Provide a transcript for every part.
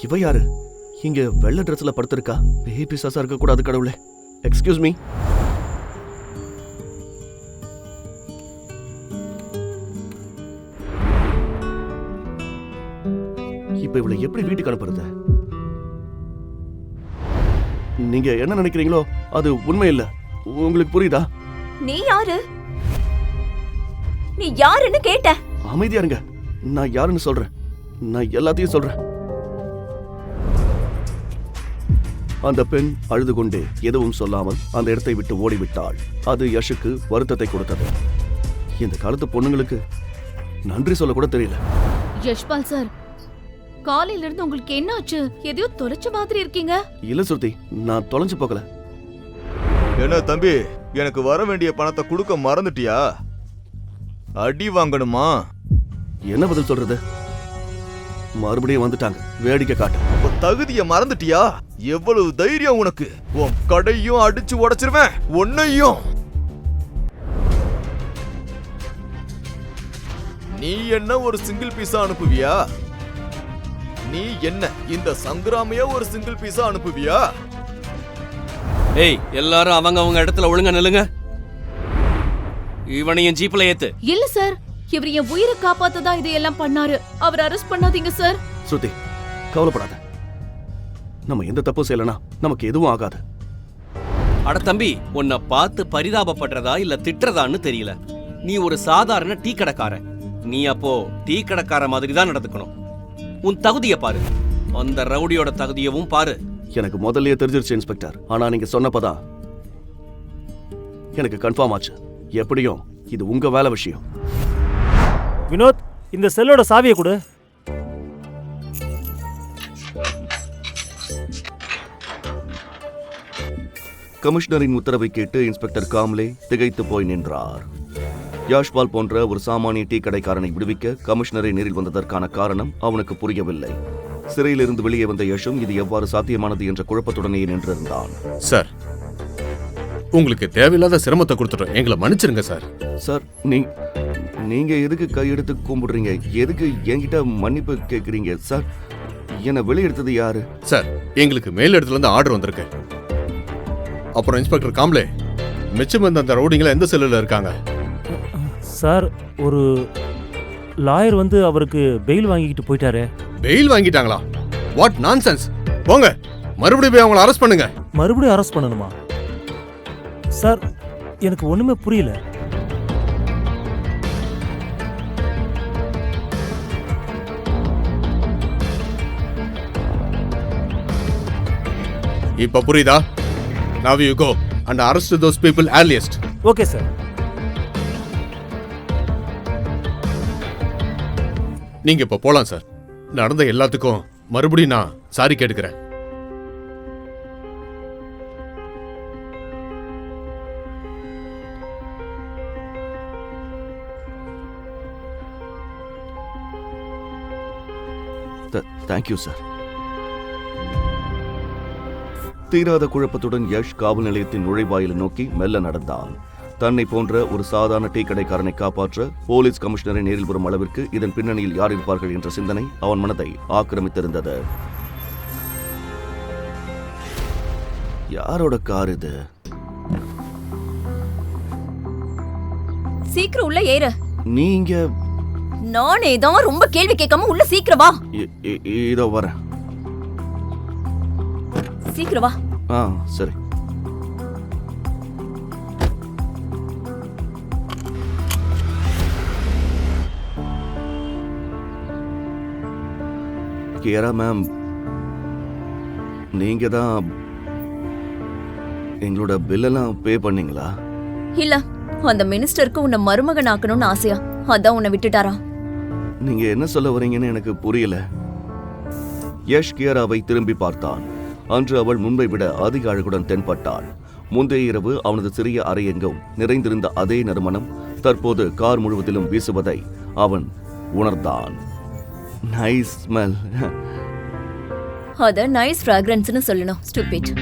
இவ யாரு இங்க வெள்ளை ட்ரெஸ்ல படுத்திருக்கா? பேய் பிசாசா இருக்க கூடாது கடவுளே. Excuse me. இப்ப இவளை எப்படி வீட்டுக்கு அனுப்புறது? நீங்க என்ன நினைக்கிறீங்களோ அது உண்மை இல்ல. உங்களுக்கு புரியுதா? நீ யாரு? நீ யாருன்னு கேட்ட? அமைதியா இருங்க. நான் யாருன்னு சொல்றேன். நான் எல்லாத்தையும் சொல்றேன். அந்த பெண் அழுது கொண்டே எதுவும் சொல்லாமல் அந்த இடத்தை விட்டு ஓடிவிட்டாள். அது யஷுக்கு வருத்தத்தை கொடுத்தது. இந்த காலத்து பொண்ணுங்களுக்கு நன்றி சொல்ல கூட தெரியல. யஷ்பால் சார், காலையில இருந்து உங்களுக்கு என்ன ஆச்சு? எதையோ தொலைச்ச மாதிரி இருக்கீங்க. இல்ல சுருதி, நான் தொலைஞ்சு போகல. என்ன தம்பி, எனக்கு வர வேண்டிய பணத்தை கொடுக்க மறந்துட்டியா? அடி வாங்கணுமா? என்ன பதில் சொல்றது? மறுபடியும் வந்துட்டாங்க. வேடிக்கை காட்டு. தகுதிய மறந்துட்டியா? எவ்வளவு தைரியம் உனக்கு? உன் கடையும் அடிச்சு உடைச்சிருவேன், உன்னையும். நீ என்ன ஒரு சிங்கிள் பீஸா அனுப்புவியா? நீ என்ன இந்த சங்கிராமையா ஒரு சிங்கிள் பீஸா அனுப்புவியா? ஏய், எல்லாரும் அவங்க இடத்துல ஒழுங்கா நில்லுங்க. இவனையும் ஜீப்ல ஏத்து. இல்ல சார், இவர் என் உயிரை காப்பாத்ததா இதையெல்லாம் பண்ணாரு. அவர் அரெஸ்ட் பண்ணாதீங்க சார். ஸ்ருதி, கவலைப்படாத. நம்ம எந்த தப்பும் செய்யலனா நமக்கு எதுவும் ஆகாது. அட தம்பி, உன்னை பார்த்து பரிதாபப்படுறதா இல்ல திட்டுறதான்னு தெரியல. நீ ஒரு சாதாரண டீ கடைக்காரன். நீ அப்போ டீ கடைக்கார மாதிரி தான் நடந்துக்கணும். உன் தகுதியை பாரு, அந்த ரவுடியோட தகுதியவும் பாரு. எனக்கு முதல்லயே தெரிஞ்சிருச்சு இன்ஸ்பெக்டர். ஆனா நீங்க சொன்னப்பதான் எனக்கு கன்ஃபார்ம் ஆச்சு. எப்படியும் இது உங்க வேலை விஷயம். வினோத், இந்த செல்லோட சாவியை கொடு. கமிஷனரின் உத்தரவை கேட்டு இன்ஸ்பெக்டர் காம்லே திகைத்து போய் நின்றார். யாஷ்பால் போன்ற ஒரு சாமானிய டீ கடைக்காரனை விடுவிக்க கமிஷனரை நேரில் வந்ததற்கான காரணம் அவனுக்கு புரியவில்லை. சிறையிலிருந்து வெளியே வந்த யஷும் இது எவ்வாறு சாத்தியமானது என்ற குழப்பத்துடனே நின்றிருந்தான். சார், உங்களுக்கு தேவையில்லாத சிரமத்தை கொடுத்துட்டோம், எங்களை மன்னிச்சிருங்க சார். சார், நீங்க எதுக்கு கையெடுத்து கும்பிடுறீங்க? எதுக்கு என்கிட்ட மன்னிப்பு கேட்குறீங்க? சார், என்னை வெளியெடுத்தது யாரு? சார், எங்களுக்கு மேல் இடத்துல இருந்து ஆர்டர் வந்திருக்கு. அப்புறம் இன்ஸ்பெக்டர் காம்லே, மிச்சம் இருந்த அந்த ரவுடிங்கள எந்த செல்லுல இருக்காங்க? சார், ஒரு லாயர் வந்து அவருக்கு பெயில் வாங்கிக்கிட்டு போயிட்டாரு. பெயில் வாங்கிட்டாங்களா? What nonsense! போங்க, மறுபடியும் போய் அவங்கள அரெஸ்ட் பண்ணுங்க. மறுபடியும் அரெஸ்ட் பண்ணணுமா? சார், எனக்கு ஒண்ணுமே புரியல. இப்ப புரியுதா? Now you go and arrest those people earliest. Okay sir. நீங்க இப்ப போலாம் சார். நடந்த எல்லாத்துக்கும் மறுபடியும் நான் சாரி கேட்டுக்கிறேன். Thank you sir. தீராத குழப்பத்துடன் யஷ் காவல் நிலையத்தின் நுழைவாயிலை நோக்கி மெல்ல நடந்தான். தன்னை போன்ற ஒரு சாதாரண டீ கடைக்காரனை காப்பாற்ற போலீஸ் கமிஷனரை நேரில் வரும் அளவிற்கு இதன் பின்னணியில் யார் இருப்பார்கள் என்ற சிந்தனை அவன் மனதை ஆக்கிரமித்திருந்தது. யாரோட கார் இது? சீக்கிரம் உள்ள ஏறு. நீங்க? நானே தான் ரொம்ப கேள்வி கேட்காம உள்ள சீக்கிரம் வா. இதோ வரேன். சீக்கிரம் வா. சரி. கியாரா மேம், நீங்க தான் எங்களோட பில்லெல்லாம் பே பண்ணீங்களா? இல்ல, அந்த மினிஸ்டருக்கு உன்னை மருமகன் ஆக்கணும்னு ஆசையா, அதான் உன்னை விட்டுட்டாரா? நீங்க என்ன சொல்ல வரீங்கன்னு எனக்கு புரியல. யஷ் கியாராவை திரும்பி பார்த்தான். அன்று அவள் முன்பை விட அதிக அழகுடன் தென்பட்டாள். முந்தைய இரவு அவனது சிறிய அறையெங்கும் நிறைந்திருந்த அதே நறுமணம் தற்போது கார் முழுவதிலும் வீசுவதை அவன் உணர்ந்தான். Nice smell. அத நைஸ் ஃப்ராக்ரன்ஸ்னு சொல்லணும், ஸ்டூபிட்.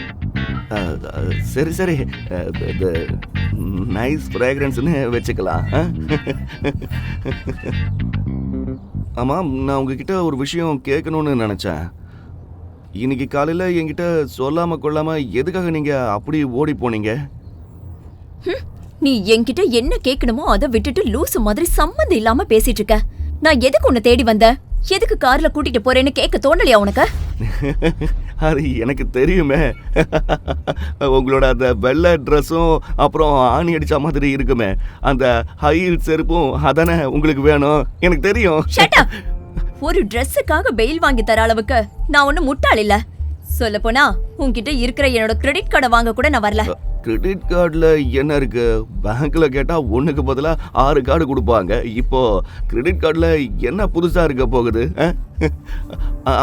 சரி சரி, நைஸ் ஃப்ராக்ரன்ஸ்னு வச்சுக்கலாம். ஆமாம், நான் உங்ககிட்ட ஒரு விஷயம் கேட்கணும்னு நினைச்சேன். இன்னைக்கு காலையில என்கிட்ட சொல்லாம கொள்ளாம எதுக்காக நீங்க அப்படி ஓடி போனீங்க? நீ என்கிட்ட என்ன கேட்கணுமோ அதை விட்டுட்டு லூசு மாதிரி சம்மந்தம் இல்லாம பேசிட்டு இருக்க. நான் எதுக்கு உன்னை தேடி வந்தேன்? எதுக்கு கார்ல கூட்டிட்டு போறேன்னு கேட்க தோணலையா உனக்கு? அது எனக்கு தெரியுமே. உங்களோட அந்த வெள்ளை ட்ரெஸ்ஸும் அப்புறம் ஆணி அடிச்ச மாதிரி இருக்குமே அந்த ஹை ஹீல் செருப்பும் அதானே உங்களுக்கு வேணும், எனக்கு தெரியும். Shut up. ஒரு ட்ரெஸ்ஸுக்காக பெயில் வாங்கி தர அளவுக்கு நான் ஒன்னும் முட்டாள் இல்ல. சொல்ல போனா உன்கிட்ட இருக்கிற என்னோட கிரெடிட் கார்டை வாங்க கூட நான் வரல. கிரெடிட் கார்டில் என்ன இருக்கு? பேங்க்ல கேட்டால் 1க்கு பதிலாக 6 கார்டு கொடுப்பாங்க. இப்போ கிரெடிட் கார்டில் என்ன புதுசாக இருக்க போகுது?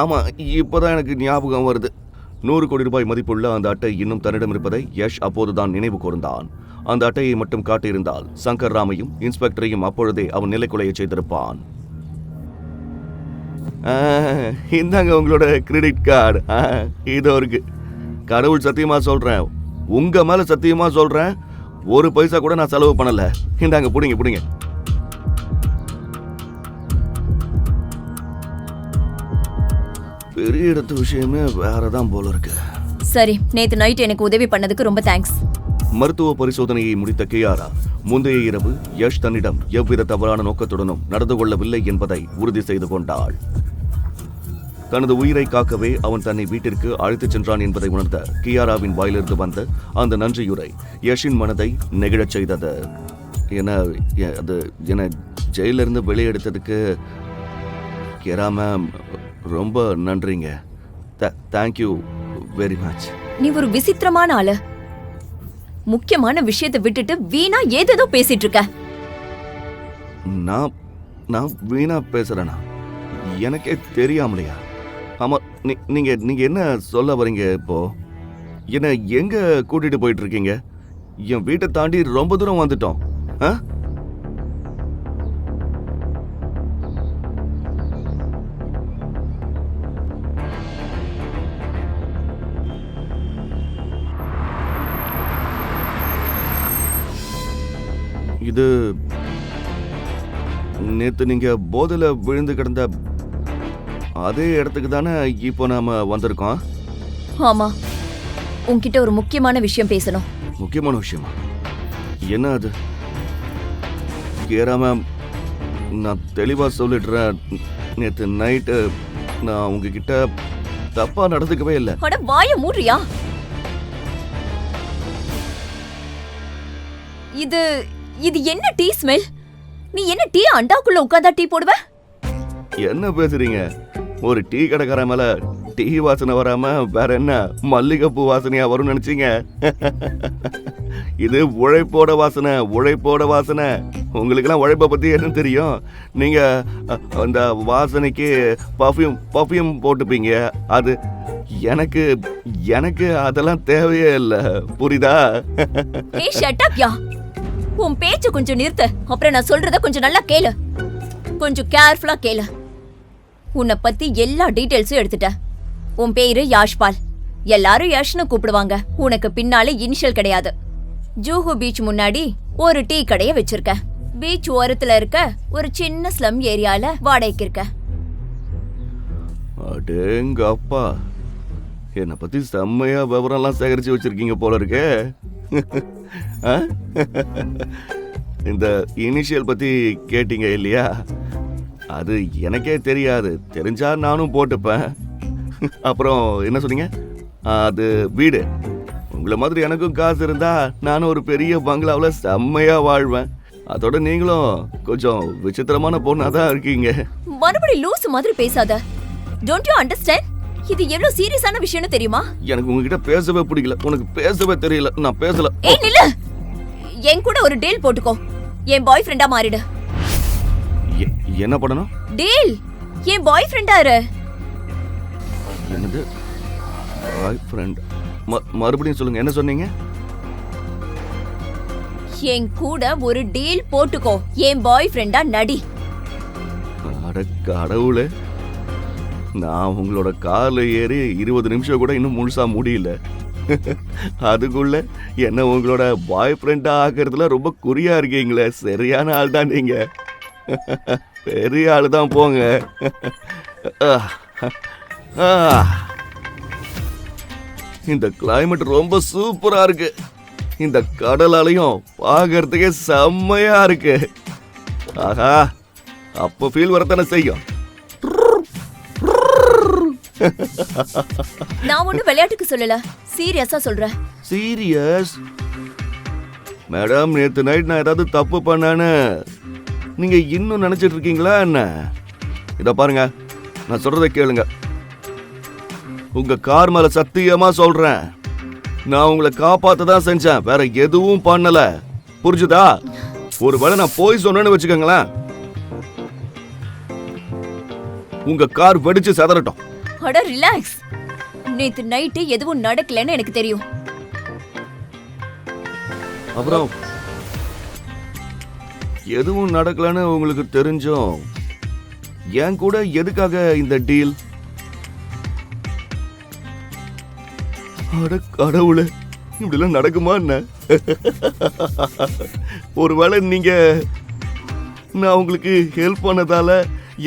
ஆமாம், இப்போதான் எனக்கு ஞாபகம் வருது. 100 கோடி ரூபாய் மதிப்புள்ள அந்த அட்டை இன்னும் தன்னிடம் இருப்பதை யஷ் அப்போதுதான் நினைவு கூர்ந்தான். அந்த அட்டையை மட்டும் காட்டியிருந்தால் சங்கர் ராமையும் இன்ஸ்பெக்டரையும் அப்பொழுதே அவன் நிலைக்குலைய செய்திருப்பான். இந்தாங்க உங்களோட கிரெடிட் கார்டு. இதோ இருக்கு. கடவுள் சத்தியமா சொல்றேன், உங்க மேல சத்தியமா சொல்றேன், ஒரு பைசா கூட நான் செலவு பண்ணல. இந்தாங்க, புடிங்க புடிங்க. பெரிய இடத்து விஷயமே வேறதான் போல இருக்கு. சரி, நேத்து நைட் எனக்கு உதவி பண்ணதுக்கு ரொம்ப தேங்க்ஸ். மருத்துவ பரிசோதனையை முடித்த கியாரா முந்தைய இரவு யஷ் தன்னிடம் எவ்வித தவறான நோக்கத்துடனும் நடந்து கொள்ளவில்லை என்பதை உறுதி செய்து கொண்டாள். தனது உயிரை காக்கவே அவன் தன்னை வீட்டிற்கு அழைத்துச் சென்றான் என்பதை உணர்ந்த கியாராவின் வாயிலிருந்து வந்த அந்த நன்றியுரை யஷின் மனதை நெகிழச் செய்தது. என ஜெயிலிருந்து வெளியெடுத்ததுக்கு கியாரா மேம் ரொம்ப நன்றிங்க. Thank you very much. நீ ஒரு விசித்திரமான ஆளு. முக்கியமான விஷயத்தை விட்டுட்டு வீணா ஏதேதோ பேசிட்டு இருக்க. நான் வீணா பேசுறேனா? எனக்கே தெரியாமலையா? ஆமா, நீங்க என்ன சொல்ல வரீங்க? இப்போ என்ன எங்க கூட்டிட்டு போயிட்டு இருக்கீங்க? என் வீட்டை தாண்டி ரொம்ப தூரம் வந்துட்டோம். இது நேத்து நீங்க போதையில விழுந்து கிடந்த அதே இடத்துக்கு தானே இப்போ நாம வந்திருக்கோம்? ஆமா, உன்கிட்ட ஒரு முக்கியமான விஷயம் பேசணும். முக்கியமான விஷயமா? என்ன அது? கியாரா மேம், நான் தெளிவா சொல்லிடுறேன், நேத்து நைட்டு நான் உங்ககிட்ட தப்பா நடந்துக்கவே இல்லை. அட வாய மூடுறியா? இது என்ன டீ ஸ்மெல்? நீ என்ன டீ அண்டாக்குள்ள உட்கார்ந்தா டீ போடுவ? என்ன பேசுறீங்க? ஒரு டீ கடைக்கார மேல டீ வாசனை வராம வேற என்ன மல்லிகைப்பூ வாசனையா வரும்னு நினைச்சீங்க? இது உழைப்போட வாசனை, உழைப்போட வாசனை. உங்களுக்கெல்லாம் உழைப்பை பத்தி என்ன தெரியும்? நீங்க அந்த வாசனைக்கு பர்ஃப்யூம் போட்டுப்பீங்க. அது எனக்கு அதெல்லாம் தேவையே இல்லை, புரியுதா? ஏய் ஷட் அப் யா. உன் பேச்ச கொஞ்சம் நிறுத்து. அப்புறம் நான் சொல்றத கொஞ்சம் நல்லா கேளு. கொஞ்சம் கேர்ஃபுல்லா கேளு. உன்னை பத்தி எல்லா டீடைல்ஸும் எடுத்துட்டேன். உன் பேரு யாஷ்பால். எல்லாரும் யஷ்னு கூப்பிடுவாங்க. உனக்கு பின்னால இனிஷியல் கிடையாது. ஜூஹு பீச் முன்னாடி ஒரு டீ கடைய வச்சிருக்க. பீச் ஓரத்துல இருக்க ஒரு சின்ன ஸ்லம் ஏரியால வாடகைக்கு இருக்க. அடேங்க அப்பா, என்னை பத்தி செம்மையா விவரம்லாம் சேகரிச்சு வச்சிருக்கீங்க போல இருக்கே. இந்த இனிஷியல் பத்தி கேட்டீங்க இல்லையா? அது எனக்கே தெரியாது. தெரிஞ்சா நானும் போட்டுப்பேன். அப்புறம் என்ன சொன்னீங்க? அது வீடு. உங்களை மாதிரி எனக்கும் காசு இருந்தா நானும் ஒரு பெரிய பங்களாவில் செம்மையா வாழ்வேன். அதோட நீங்களும் கொஞ்சம் விசித்திரமான பொண்ணாதான் இருக்கீங்க. மறுபடியும் லூசு மாதிரி பேசாத. Don't you understand? இது எவ்வளவு சீரியஸான விஷயம்னு தெரியுமா? எனக்கு உங்ககிட்ட பேசவே பிடிக்கல. உனக்கு பேசவே தெரியல. நான் பேசல. ஏய் நில்லு. என் கூட ஒரு டீல் போட்டுக்கோ. என் பாய் ஃப்ரெண்டா மாறிடு. என்ன பண்ணணும்? டீல். என் பாய் ஃப்ரெண்டா இரு. என்னது பாய் ஃப்ரெண்ட்? மறுபடியும் சொல்லுங்க, என்ன சொன்னீங்க? என் கூட ஒரு டீல் போட்டுக்கோ. என் பாய் ஃப்ரெண்டா நடி. அட கடவுளே, நான் உங்களோட கார்ல ஏறி 20 நிமிஷம் கூட இன்னும் முழுசா முடியல. அதுக்குள்ள என்ன உங்களோட பாய் ஃப்ரெண்டா ஆக்குறதுல ரொம்ப குறியா இருக்கீங்களே. சரியான ஆள் தான் நீங்க. பெரிய ஆளு தான் போங்க. இந்த கிளைமேட் ரொம்ப சூப்பரா இருக்கு. இந்த கடல் அலையும் பார்க்கறதுக்கே செம்மையா இருக்கு. ஆஹா, அப்ப ஃபீல் வரத்தானே செய்யும். நான் ஒண்ணும் விளையாட்டுக்கு சொல்லல, சீரியஸா சொல்றேன். சீரியஸ் மேடம், நேத்து நைட் நான் ஏதாவது தப்பு பண்ணேன்னு நீங்க இன்னும் நினைச்சிட்டு இருக்கீங்களா என்ன? இத பாருங்க, நான் சொல்றதை கேளுங்க. உங்க கார் மேல சத்தியமா சொல்றேன், நான் உங்களை காப்பாத்த தான் செஞ்சேன், வேற எதுவும் பண்ணல. புரிஞ்சுதா? ஒருவேளை நான் போய் சொன்னேன்னு வச்சுக்கோங்களேன், உங்க கார் வெடிச்சு செதறட்டும். அட ரிலாக்ஸ். நேத்து நைட்டு எதுவும் நடக்கலன்னு எனக்கு தெரியும். அப்புறம் எதுவும் நடக்கலன்னு உங்களுக்கு தெரிஞ்சும் என் கூட எதுக்காக இந்த டீல்? அட கடவுளே, இப்படிலாம் நடக்குமா என்ன? ஒருவேளை நீங்க நான் உங்களுக்கு ஹெல்ப் பண்ணதால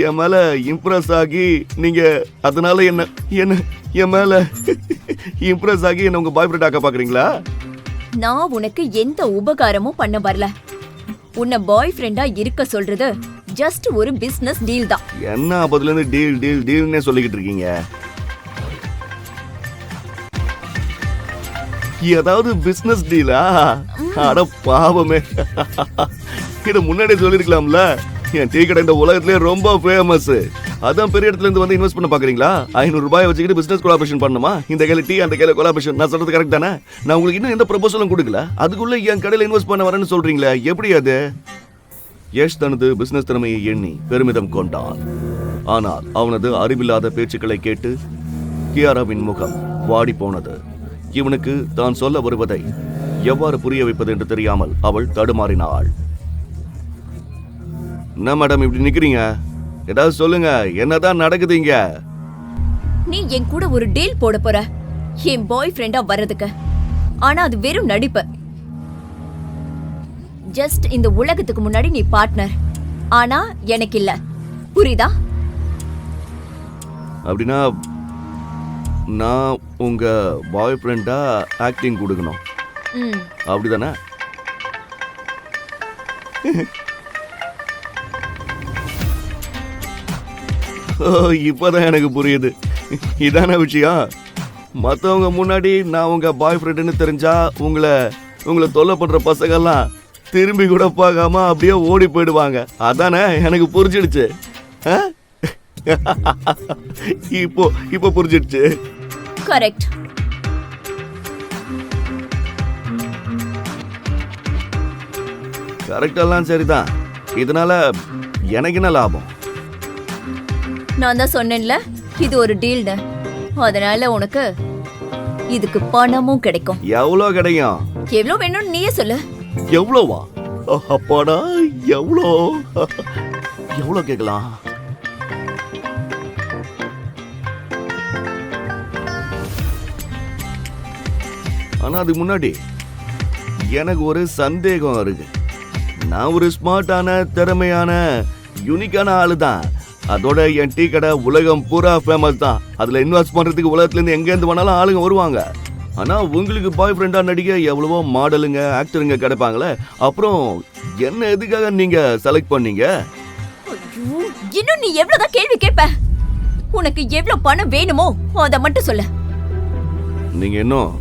என் மேல இம்ப்ரெஸ் ஆகி நீங்க அதனால என்ன என் மேல இம்ப்ரெஸ் ஆகி என்ன உங்க பாய் ஃப்ரெண்ட் ஆக்க பாக்குறீங்களா? நான் உனக்கு எந்த உபகாரமும் பண்ண வரல. உன்னை பாய் ஃப்ரெண்டா இருக்க சொல்றது ஜஸ்ட் ஒரு பிசினஸ் டீல் தான். என்ன அப்பதுல இருந்து டீல் டீல் டீல்னே சொல்லிக்கிட்டு இருக்கீங்க? ஏதாவது பிசினஸ் டீலா? அட பாவமே, இத முன்னாடியே சொல்லிருக்கலாம்ல. என் டீ கடை இந்த உலகத்திலே ரொம்ப ஃபேமஸ். அதான் பெரிய இடத்துல இருந்து வந்து இன்வெஸ்ட் பண்ண பாக்குறீங்களா? 500 ரூபாய் வச்சுக்கிட்டு பிசினஸ் கொலாபரேஷன் பண்ணுமா? இந்த கையில டீ, அந்த கையில கொலாபரேஷன். நான் சொல்றது கரெக்ட் தானே? நான் உங்களுக்கு இன்னும் எந்த ப்ரொபோசலும் கொடுக்கல, அதுக்குள்ள என் கடையில இன்வெஸ்ட் பண்ண வரேன்னு சொல்றீங்களே, எப்படி அது? யஷ் தனது பிசினஸ் திறமையை எண்ணி பெருமிதம் கொண்டான். ஆனால் அவனது அறிவில்லாத பேச்சுக்களை கேட்டு கியாராவின் முகம் வாடி போனது. இவனுக்கு தான் சொல்ல வருவதை எவ்வாறு புரிய வைப்பது என்று தெரியாமல் அவள் தடுமாறினாள். என்ன மேடம் இப்படி நிக்கிறீங்க? ஏதாவது சொல்லுங்க, என்னதான் நடக்குதுங்க? நீ என் கூட ஒரு டீல் போட போற, என் பாய் ஃப்ரெண்டா வர்றதுக்கு. ஆனா அது வெறும் நடிப்பு. ஜஸ்ட் இந்த உலகத்துக்கு முன்னாடி நீ பார்ட்னர், ஆனா எனக்கு இல்ல. புரியுதா? அப்படின்னா நான் உங்க பாய் ஃப்ரெண்டா ஆக்டிங் கொடுக்கணும், ம். அப்படிதானே? இப்பதான் எனக்கு புரியுது. இதான விஷயம். மற்றவங்க முன்னாடி நான் உங்க பாய் ஃப்ரெண்டுன்னு தெரிஞ்சா உங்களை தொல்லை பண்ற பசங்கெல்லாம் திரும்பி கூட பார்க்காம அப்படியே ஓடி போயிடுவாங்க. அதானே எனக்கு புரிஞ்சிடுச்சு. இப்போ புரிஞ்சிடுச்சு. கரெக்ட். கரெக்டெல்லாம் சரிதான். இதனால எனக்கு என்ன லாபம்? நான் தான் சொன்னேன்ல, இது ஒரு டீல்னு. அதனால உனக்கு இதுக்கு பணமும் கிடைக்கும். எவ்வளோ கிடைக்கும்? எவ்வளவு வேணும்னு நீயே சொல்லு. எவ்வளோவா? அப்பாடா, எவ்வளோ கேட்கலாம்? ஆனா அதுக்கு முன்னாடி எனக்கு ஒரு சந்தேகம் இருக்கு. நான் ஒரு ஸ்மார்ட்டான, திறமையான, யூனிக்கான ஆளு தான். அதோட என் டீ கடை உலகம் பூரா ஃபேமஸ் தான். அதுல இன்வெஸ்ட் பண்றதுக்கு உலகத்துல இருந்து எங்க இருந்து வேணாலும் ஆளுங்க வருவாங்க. ஆனா உங்களுக்கு பாய் ஃப்ரெண்டா நடிக்க எவ்வளவோ மாடலுங்க, ஆக்டருங்க கிடைப்பாங்களே, அப்புறம் என்ன எதுக்காக நீங்க செலக்ட் பண்ணீங்க? ஐயோ, இன்னும் நீ எவ்வளவுதான் கேள்வி கேட்ப? உனக்கு எவ்வளவு பணம் வேணுமோ அதை மட்டும் சொல்லு. நீங்க இன்னும்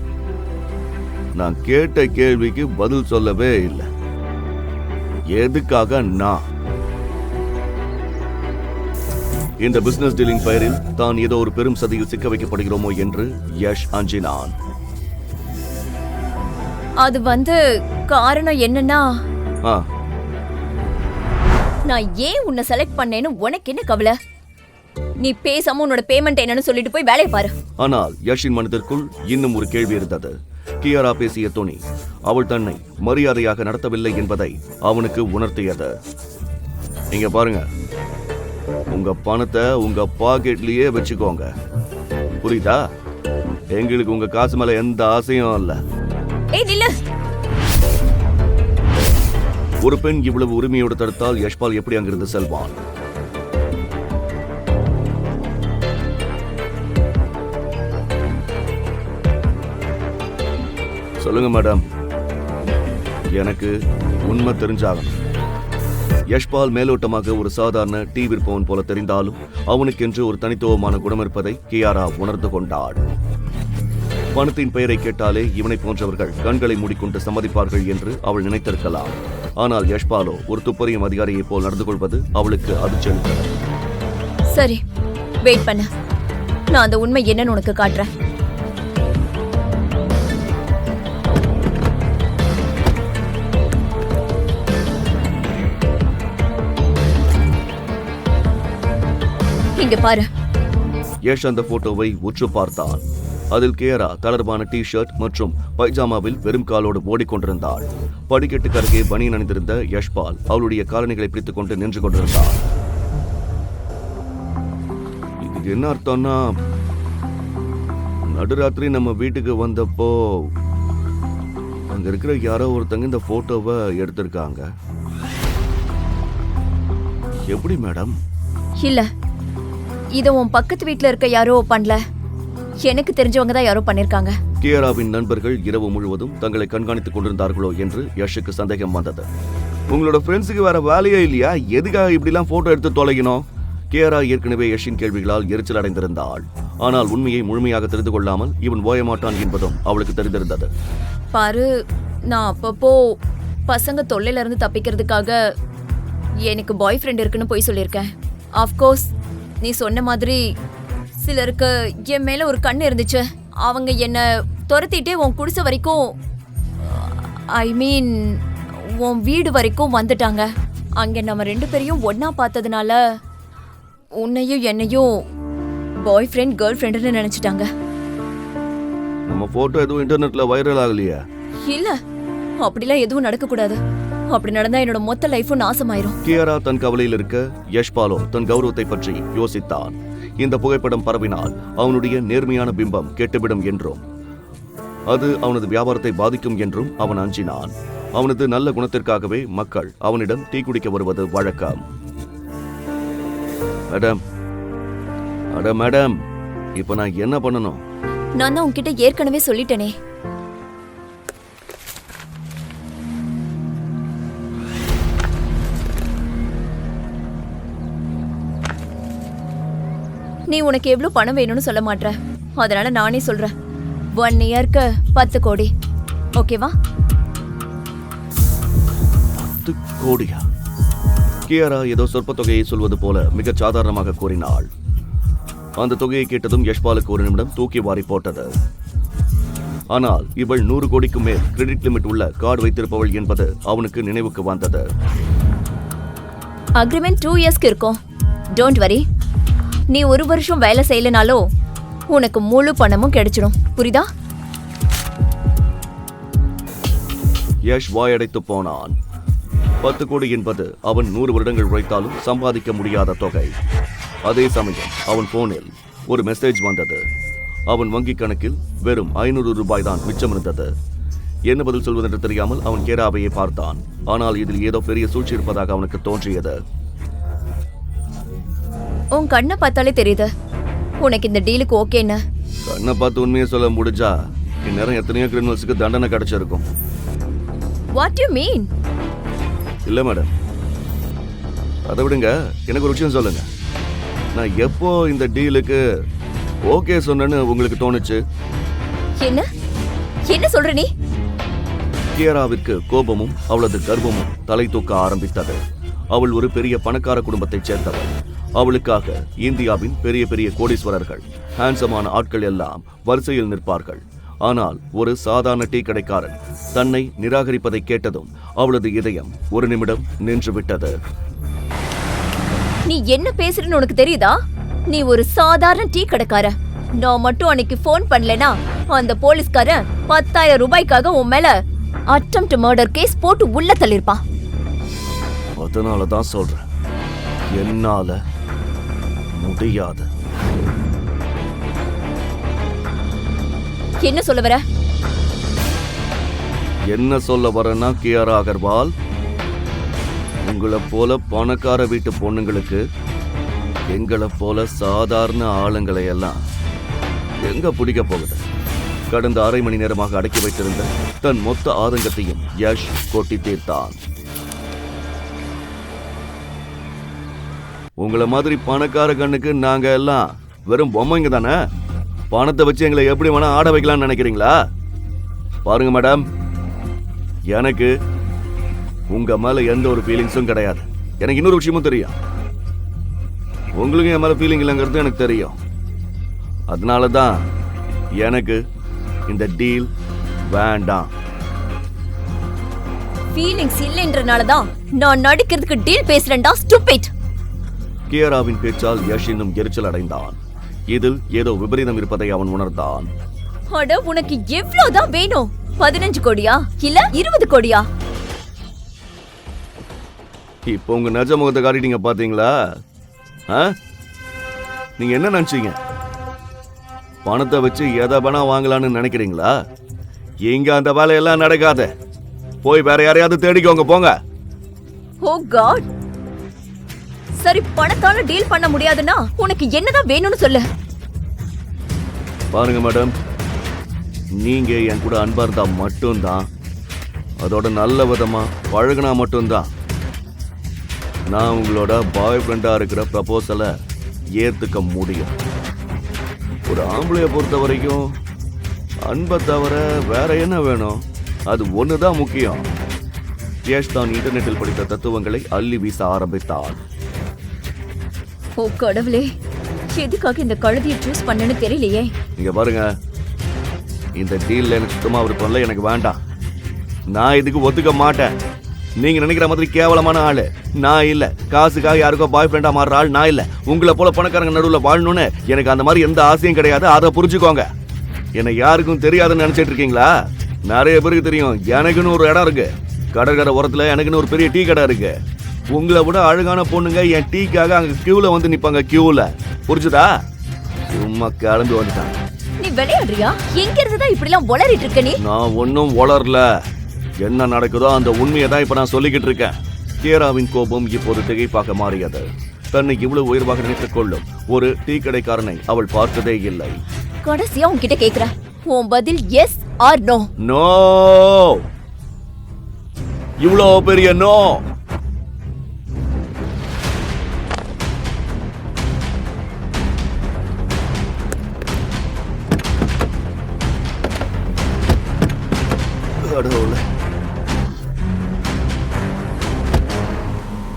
நான் கேட்ட கேள்விக்கு பதில் சொல்லவே இல்லை. எதுக்காக நான் இந்த பிசினஸ் டீலிங் பெயரில் தான் ஏதோ ஒரு பெரும் சதியில் சிக்க வைக்கப்படுகிறோமோ என்று யஷ் அஞ்சினான். அது காரணம் என்னன்னா, நான் ஏன் உன்னை செலக்ட் பண்ணேன்னு உனக்கு என்ன கவலை? நீ பேசாம உன்னோட பேமெண்ட் என்னன்னு சொல்லிட்டு போய் வேலையை பாரு. ஆனால் யஷின் மனதிற்குள் இன்னும் ஒரு கேள்வி இருந்தது. கியாரா பேசிய துணி அவள் தன்னை மரியாதையாக நடத்தவில்லை என்பதை அவனுக்கு உணர்த்தியது. இங்க பாருங்க, உங்க பணத்தை உங்க பாக்கெட்லயே வச்சுக்கோங்க, புரியுதா? எங்களுக்கு உங்க காசு மேல எந்த ஆசையும் இல்ல. ஏய் நில்லு. ஒரு பெண் இவ்வளவு உரிமையோடு தடுத்தால் யஷ்பால் எப்படி அங்கிருந்து செல்வான்? சொல்லுங்க மேடம், எனக்கு உண்மை தெரிஞ்சாகணும். யஷ்பால் மேலோட்டமாக ஒரு சாதாரண டீ விற்பவன் போல தெரிந்தாலும் அவனுக்கென்று ஒரு தனித்துவமான குணம் இருப்பதை கியாரா உணர்ந்து கொண்டாள். பணத்தின் பெயரை கேட்டாலே இவனை போன்றவர்கள் கண்களை மூடிக்கொண்டு சம்மதிப்பார்கள் என்று அவள் நினைத்திருக்கலாம். ஆனால் யஷ்பாலோ ஒரு துப்பறியும் அதிகாரியைப் போல் நடந்து கொள்வது அவளுக்கு அதிர்ச்சி அளித்தது. சரி, வெயிட் பண்ண. நான் அந்த உண்மை என்னன்னு உனக்கு காட்டுறேன். இங்க பாரு. யஷ் அந்த போட்டோவை உற்று பார்த்தான். அதில் கியாரா தளர்வான டி ஷர்ட் மற்றும் பைஜாமாவில் வெறும் காலோடு ஓடிக்கொண்டிருந்தாள். படிக்கட்டுக்கு அருகே பனியன் அணிந்திருந்த யஷ்பால் அவளுடைய காலணிகளை பிடித்துக் கொண்டு நின்று கொண்டிருந்தாள். இதுக்கு என்ன அர்த்தம்னா, நடுராத்திரி நம்ம வீட்டுக்கு வந்தப்போ அங்க இருக்கிற யாரோ ஒருத்தங்க இந்த போட்டோவை எடுத்திருக்காங்க. எப்படி மேடம்? இல்ல, இத உன் பக்கத்து வீட்ல இருக்க யாரோ பண்ணல. எனக்கு தெரிஞ்சவங்க தான் யாரோ பண்ணிருக்காங்க. கியாராவின் நண்பர்கள் இரவு முழுவதும் தங்களை கண்காணித்துக் கொண்டிருந்தார்களோ என்று யஷுக்கு சந்தேகம் வந்தது. உங்களோட ஃப்ரெண்ட்ஸுக்கு வேற வேலையே இல்லையா? எதுக்காக இப்படிலாம் போட்டோ எடுத்து தொலைக்கணும்? கியாரா ஏற்கனவே யஷின் கேள்விகளால் எரிச்சல் அடைந்திருந்தாள். ஆனால் உண்மையை முழுமையாக தெரிந்து கொள்ளாமல் இவன் ஓயமாட்டான் என்பதும் அவளுக்கு தெரிந்திருந்தது. பாரு, நான் அப்பப்போ பசங்க தொல்லையில இருந்து தப்பிக்கிறதுக்காக எனக்கு பாய் ஃப்ரெண்ட் இருக்குன்னு போய் சொல்லியிருக்கேன். ஆஃப்கோர்ஸ் நீ சொன்ன மாதிரி சிலருக்கு என் மேல ஒரு கண்ணு இருந்துச்சு. அவங்க என்ன துரத்திட்டே உன் குடிசை வரைக்கும், ஐ மீன் உன் வீடு வரைக்கும் வந்துட்டாங்க. அங்க நம்ம 2 பேரையும் ஒன்னா பார்த்ததுனால உன்னையும் என்னையும் பாய் ஃப்ரெண்ட் கேர்ள் ஃப்ரெண்டுன்னு நினைச்சிட்டாங்க. நம்ம போட்டோ எதுவும் இன்டர்நெட்ல வைரல் ஆகலையா? இல்ல, அப்படிலாம் எதுவும் நடக்க கூடாது. அப்படி நடந்தா என்னோட மொத்த லைஃபும் நாசமாயிரும். கியாரா தன் கவலையில் இருக்க யஷ்பாலோ தன் கௌரவத்தை பற்றி யோசித்தான். இந்த புகைப்படம் பரவினால் அவனுடைய நேர்மையான பிம்பம் கெட்டுவிடும் என்றும் அது அவனது வியாபாரத்தை பாதிக்கும் என்றும் அவன் அஞ்சினான். அவனது நல்ல குணத்திற்காகவே மக்கள் அவனிடம் டீ குடிக்க வருவது வழக்கம். மேடம், அட மேடம், இப்ப நான் என்ன பண்ணணும்? நான் தான் உன்கிட்ட ஏற்கனவே சொல்லிட்டேனே. நீ உனக்கு எவ்வளவு பணம் வேணும்னு சொல்ல மாட்ற. அதனால நானே சொல்றேன். 1 இயர்க்கு 10 கோடி. ஓகேவா? 10 கோடியா? கியாரா ஏதோ சொற்ப தொகையை சொல்வது போல மிக சாதாரணமாக கூறினாள். அந்த தொகையை கேட்டதும் யஷ்பாலுக்கு ஒரு நிமிடம் தூக்கி வாரி போட்டது. ஆனால் இவள் 100 கோடிக்கு மேல் கிரெடிட் லிமிட் உள்ள கார்டு வைத்திருப்பவள் என்பது அவனுக்கு நினைவுக்கு வந்தது. அக்ரிமெண்ட் 2 இயர்ஸ்க்கு இருக்கும். Don't worry. நீ 1 வருஷம் வேலை செய்யலனாலோ உனக்கு முழு பணமும் கிடைச்சிடும். புரியுதா? யஷ் வாயடைத்து போனான். 10 கோடி என்பது அவன் 100 வருடங்கள் உழைத்தாலும் சம்பாதிக்க முடியாத தொகை. அதே சமயம் அவன் போனில் ஒரு மெசேஜ் வந்தது. அவன் வங்கி கணக்கில் வெறும் 500 ரூபாய் தான் மிச்சம் இருந்தது. என்ன பதில் சொல்வதென்று தெரியாமல் அவன் கியாராவையே பார்த்தான். ஆனால் இதில் ஏதோ பெரிய சூழ்ச்சி இருப்பதாக அவனுக்கு தோன்றியது. உன் கண்ணை பார்த்தாலே தெரியுது உனக்கு இந்த டீலுக்கு ஓகேன்னு. கண்ணை பார்த்து உண்மையை சொல்ல முடிஞ்சா இந்நேரம் எத்தனையோ கிரிமினல்ஸுக்கு தண்டனை கிடைச்சிருக்கும். What you mean? இல்ல மேடம், அதை விடுங்க. எனக்கு ஒரு விஷயம் சொல்லுங்க. நான் எப்போ இந்த டீலுக்கு ஓகே சொன்னேன்னு உங்களுக்கு தோணுச்சு? என்ன என்ன சொல்ற நீ? கியாராவிற்கு கோபமும் அவளது கர்வமும் தலை தூக்க ஆரம்பித்தது. அவள் ஒரு பெரிய பணக்கார குடும்பத்தைச் சேர்ந்தவள். அவளுக்காக இந்தியாவின் பெரிய பெரிய கோடீஸ்வரர்கள், ஹேண்ட்ஸமான ஆட்கள் எல்லாம் வரிசையில் நிற்பார்கள். ஆனால் ஒரு சாதாரண டீ கடைக்காரன் தன்னை நிராகரிப்பதை கேட்டதும் அவளது இதயம் ஒரு நிமிடம் நின்று விட்டது. நீ என்ன பேசுறன்னு உனக்கு தெரியுதா? நீ ஒரு சாதாரண டீ கடைக்கார. நான் மட்டும் அன்னைக்கு போன் பண்ணலனா அந்த போலீஸ்காரன் 10,000 ரூபாய்க்காக உன் மேல அட்டெம்ப்ட் மர்டர் கேஸ் போட்டு உள்ள தள்ளிருப்பான். அதனாலதான் சொல்றேன், என்னால முடியாது. என்ன சொல்ல வர? என்ன சொல்ல வரேன்னா, கியாரா அகர்வால், உங்களை போல பணக்கார வீட்டு பொண்ணுங்களுக்கு எங்களை போல சாதாரண ஆளுங்களை எல்லாம் எங்க பிடிக்க போகுது? கடந்த அரை மணி நேரமாக அடக்கி வைத்திருந்த தன் மொத்த ஆதங்கத்தையும் யஷ் கொட்டி தீர்த்தான். உங்களை மாதிரி பணக்கார கண்ணுக்கு நாங்க எல்லாம் வெறும் பொம்மைங்க தானே. பணத்தை வச்சு எங்களை எப்படி வேணா ஆட வைக்கலாம்னு நினைக்கிறீங்களா? பாருங்க மேடம், எனக்கு உங்க மேல எந்த ஒரு ஃபீலிங்ஸும் கிடையாது. எனக்கு இன்னொரு விஷயமும் தெரியும், உங்களுக்கு என் மேல ஃபீலிங் இல்லைங்கிறது எனக்கு தெரியும். அதனாலதான் எனக்கு இந்த டீல் வேண்டாம். ஃபீலிங்ஸ் இல்லைன்றனாலதான் நான் நடிக்கிறதுக்கு டீல் பேசுறேன்டா ஸ்டூபிட். கியராவின் பேச்சால் யஷ் இன்னும் எரிச்சல் அடைந்தான். இதில் ஏதோ விபரீதம் இருப்பதை அவன் உணர்ந்தான். அட, உனக்கு எவ்வளவுதான் வேணும்? 15 கோடியா இல்ல 20 கோடியா? இப்போ உங்க நிஜ முகத்தை காட்டிட்டீங்க பாத்தீங்களா? நீங்க என்ன நினைச்சீங்க? பணத்தை வச்சு எதை வேணா வாங்கலான்னு நினைக்கிறீங்களா? இங்க அந்த வேலையெல்லாம் நடக்காத. போய் வேற யாரையாவது தேடிக்கோங்க, போங்க. ஓ காட். சரி, பணத்தால டீல் பண்ண முடியாதுன்னா உனக்கு என்னதான் வேணும்னு சொல்லு. பாருங்க மேடம், நீங்க என் கூட அன்பா இருந்தா மட்டும்தான், அதோட நல்ல விதமா பழகுனா மட்டும்தான் நான் உங்களோட பாய் ஃப்ரெண்டா இருக்கிற ப்ரப்போசலை ஏத்துக்க முடியும். ஒரு ஆம்பளைய பொறுத்த வரைக்கும் அன்பை தவிர வேற என்ன வேணும்? அது ஒண்ணுதான் முக்கியம். யஷ் தான் இன்டர்நெட்டில் படித்த தத்துவங்களை அள்ளி வீச ஆரம்பித்தான். ஓ கடவுளே, எதுக்காக இந்த கழுதியை சூஸ் பண்ணனு தெரியலையே. இங்க பாருங்க, இந்த டீல்ல எனக்கு சுத்தமா விருப்பம் எனக்கு வேண்டாம். நான் இதுக்கு ஒத்துக்க மாட்டேன். நீங்க நினைக்கிற மாதிரி கேவலமான ஆளு நான் இல்ல. காசுக்காக யாருக்கோ பாய் ஃப்ரெண்டா மாறுற ஆள் நான் இல்ல. உங்களை போல பணக்காரங்க நடுவுல வாழணும்னு எனக்கு அந்த மாதிரி எந்த ஆசையும் கிடையாது. அதை புரிஞ்சுக்கோங்க. என்னை யாருக்கும் தெரியாதுன்னு நினைச்சிட்டு இருக்கீங்களா? நிறைய பேருக்கு தெரியும். எனக்குன்னு ஒரு இடம் இருக்கு கடற்கரை ஓரத்துல. எனக்குன்னு ஒரு பெரிய டீ கடை இருக்கு. உங்களை விட அழகான பொண்ணுங்க என் டீக்காக அங்க கியூல வந்து நிப்பாங்க. கியூல, புரிஞ்சுதா? சும்மா கிளம்பி வந்துட்டான். நீ விளையாடுறியா? எங்க இருந்துதான் இப்படி எல்லாம் உளறிட்டு இருக்க நீ? நான் ஒன்னும் வளரல. என்ன நடக்குதோ அந்த உண்மையை தான் இப்ப நான் சொல்லிக்கிட்டு இருக்கேன். கியராவின் கோபம் இப்போது திகைப்பாக மாறியது. தன்னை இவ்வளவு உயர்வாக நினைத்துக் கொள்ளும் ஒரு டீ கடைக்காரனை அவள் பார்த்ததே இல்லை. கடைசியா உன்கிட்ட கேக்குற, உன் பதில் எஸ் ஆர் நோ? நோ. இவ்வளோ பெரிய நோ.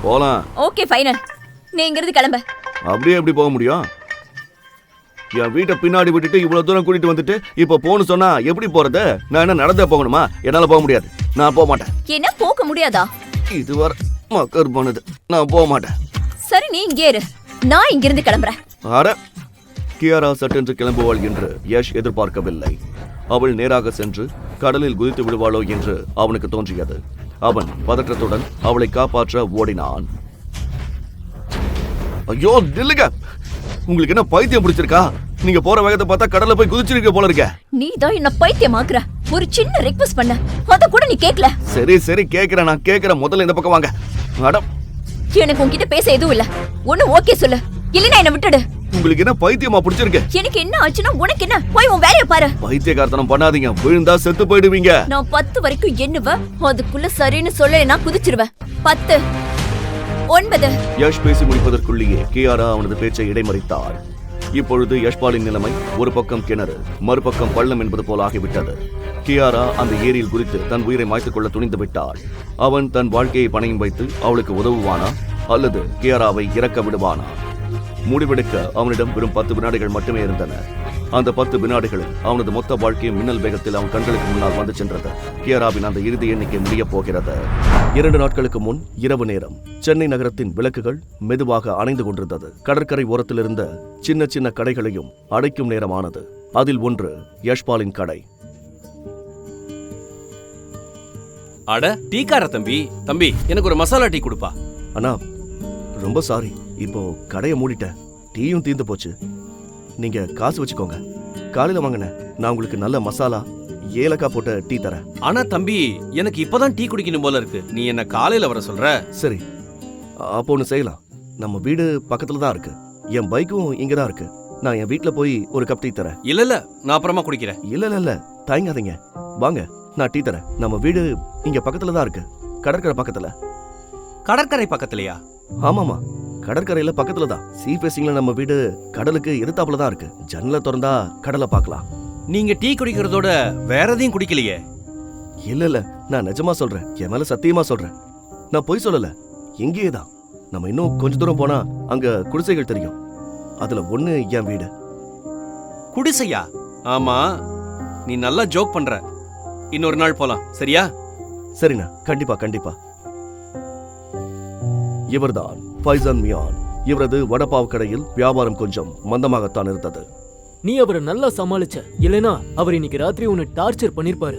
போலாம். Okay final. நீ இங்கிருந்து கிளம்ப. அப்படியே எப்படி போக முடியும்? என் வீட்டை பின்னாடி விட்டுட்டு இவ்வளவு தூரம் கூட்டிட்டு வந்துட்டு இப்ப போன்னு சொன்னா எப்படி போறது? நான் என்ன நடந்தே போகணுமா? என்னால போக முடியாது. நான் போக மாட்டேன். என்ன போக முடியாதா? இதுவரை மக்கர் போனது. நான் போக மாட்டேன். சரி, நீ இங்கே இரு. நான் இங்கிருந்து கிளம்புறேன். அட, கியாரா சட்டென்று கிளம்புவாள் என்று யஷ் எதிர்பார்க்கவில்லை. அவள் நேராக சென்று கடலில் குதித்து விடுவாளோ என்று அவனுக்கு தோன்றியது. அவன் பதற்றத்துடன் அவளை காப்பாற்ற ஓடினான். ஐயோ நில்லுங்க, உங்களுக்கு என்ன பைத்தியம் பிடிச்சிருக்கா? நீங்க போற வேகத்தை பார்த்தா கடல்ல போய் குதிச்சிருக்க போல இருக்க. நீ தான் என்ன பைத்தியமாக்குற. ஒரு சின்ன ரிக்வெஸ்ட் பண்ண, அத கூட நீ கேட்கல. சரி சரி கேக்குறேன், நான் கேக்குறேன். முதல்ல இந்த பக்கம் வாங்க. மேடம், எனக்கு உன்கிட்ட பேச எதுவும் இல்ல. ஒண்ணு ஓகே சொல்லு, இல்லைன்னா என்ன விட்டுடு. உங்களுக்கு என்ன பைத்தியமா பிடிச்சிருக்கு? எனக்கு என்ன ஆச்சுன்னா உனக்கு என்ன? போய் உன் வேலைய பாரு. பைத்தியக்காரத்தனம் பண்ணாதீங்க, விழுந்தா செத்து போயிடுவீங்க. நான் 10 வரைக்கும் எண்ணுவேன். அதுக்குள்ள சரின்னு சொல்ல நான் குதிச்சிருவேன். 10, 9. யஷ் பேசி முடிப்பதற்குள்ளேயே கியாரா அவனது பேச்சை இடைமறித்தார். இப்பொழுது யஷ்பாலின் நிலைமை ஒரு பக்கம் கிணறு, மறுபக்கம் பள்ளம் என்பது போல ஆகிவிட்டது. கியாரா அந்த ஏரியில் குதித்து தன் உயிரை மாய்த்துக் கொள்ள துணிந்து விட்டாள். அவன் தன் வாழ்க்கையை பணையும் வைத்து அவளுக்கு உதவுவானா அல்லது கியாராவை இறக்க விடுவானா? முடிவெடுக்க அவனிடம் வெறும் 10 வினாடிகள் மட்டுமே இருந்தன. அந்த 10 வினாடிகளில் அவனது மொத்த வாழ்க்கையும் மின்னல் வேகத்தில் அவன் கண்களுக்கு முன்னால் வந்து சென்றது. கியாராவின் அந்த இறுதி எண்ணிக்கை முடியப் போகிறது. 2 நாட்களுக்கு முன் இரவு நேரம். சென்னை நகரத்தின் விளக்குகள் மெதுவாக அணைந்து கொண்டிருந்தது. கடற்கரை ஓரத்தில் இருந்த சின்ன சின்ன கடைகளையும் அடைக்கும் நேரமானது. அதில் ஒன்று யஷ்பாலின் கடை. அட, டீக்கார தம்பி. தம்பி, எனக்கு ஒரு மசாலா டீ கொடுப்பா. அண்ணா, ரொம்ப சாரி, இப்போ கடையை மூடிட்டேன். டீயும் தீர்ந்து போச்சு. நீங்க காசு வச்சுக்கோங்க. காலையில வாங்கினேன், நான் உங்களுக்கு நல்ல மசாலா ஏலக்காய் போட்ட டீ தரேன். ஆனா தம்பி, எனக்கு இப்பதான் டீ குடிக்கணும் போல இருக்கு. நீ என்ன காலையில வர சொல்ற? சரி, அப்போ ஒன்று செய்யலாம். நம்ம வீடு பக்கத்துல தான் இருக்கு. என் பைக்கும் இங்க தான் இருக்கு. நான் என் வீட்ல போய் ஒரு கப் டீ தரேன். இல்ல நான் அப்புறமா குடிக்கிறேன். இல்ல தயங்காதீங்க, வாங்க நான் டீ தரேன். நம்ம வீடு இங்க பக்கத்துல தான் இருக்கு, கடற்கரை பக்கத்துல. கடற்கரை பக்கத்துலயா? ஆமாமா, கடற்கரையில பக்கத்துல தான். சீ ஃபேசிங்ல நம்ம வீடு கடலுக்கு எதிர்த்தாப்புல தான் இருக்கு. ஜன்னலை திறந்தா கடலை பார்க்கலாம். நீங்க டீ குடிக்கிறதோட வேற எதையும் குடிக்கலையே? இல்ல நான் நிஜமா சொல்றேன், என் மேல சத்தியமா சொல்றேன். நான் பொய் சொல்லல, இங்கேயே தான். நம்ம இன்னும் கொஞ்ச தூரம் போனா அங்க குடிசைகள் தெரியும். அதுல ஒண்ணு என் வீடு. குடிசையா? ஆமா, நீ நல்லா ஜோக் பண்ற. இன்னொரு நாள் போலாம், சரியா? சரிண்ணா, கண்டிப்பா கண்டிப்பா. இவர்தான் ஃபைசான் மியான். இவரது வடப்பாவ் கடையில் வியாபாரம் கொஞ்சம் மந்தமாகத்தான் இருந்தது. நீ அவரை நல்லா சமாளிச்ச, இல்லனா அவர் இன்னைக்கு ராத்திரி உன்னை டார்ச்சர் பண்ணிருப்பாரு.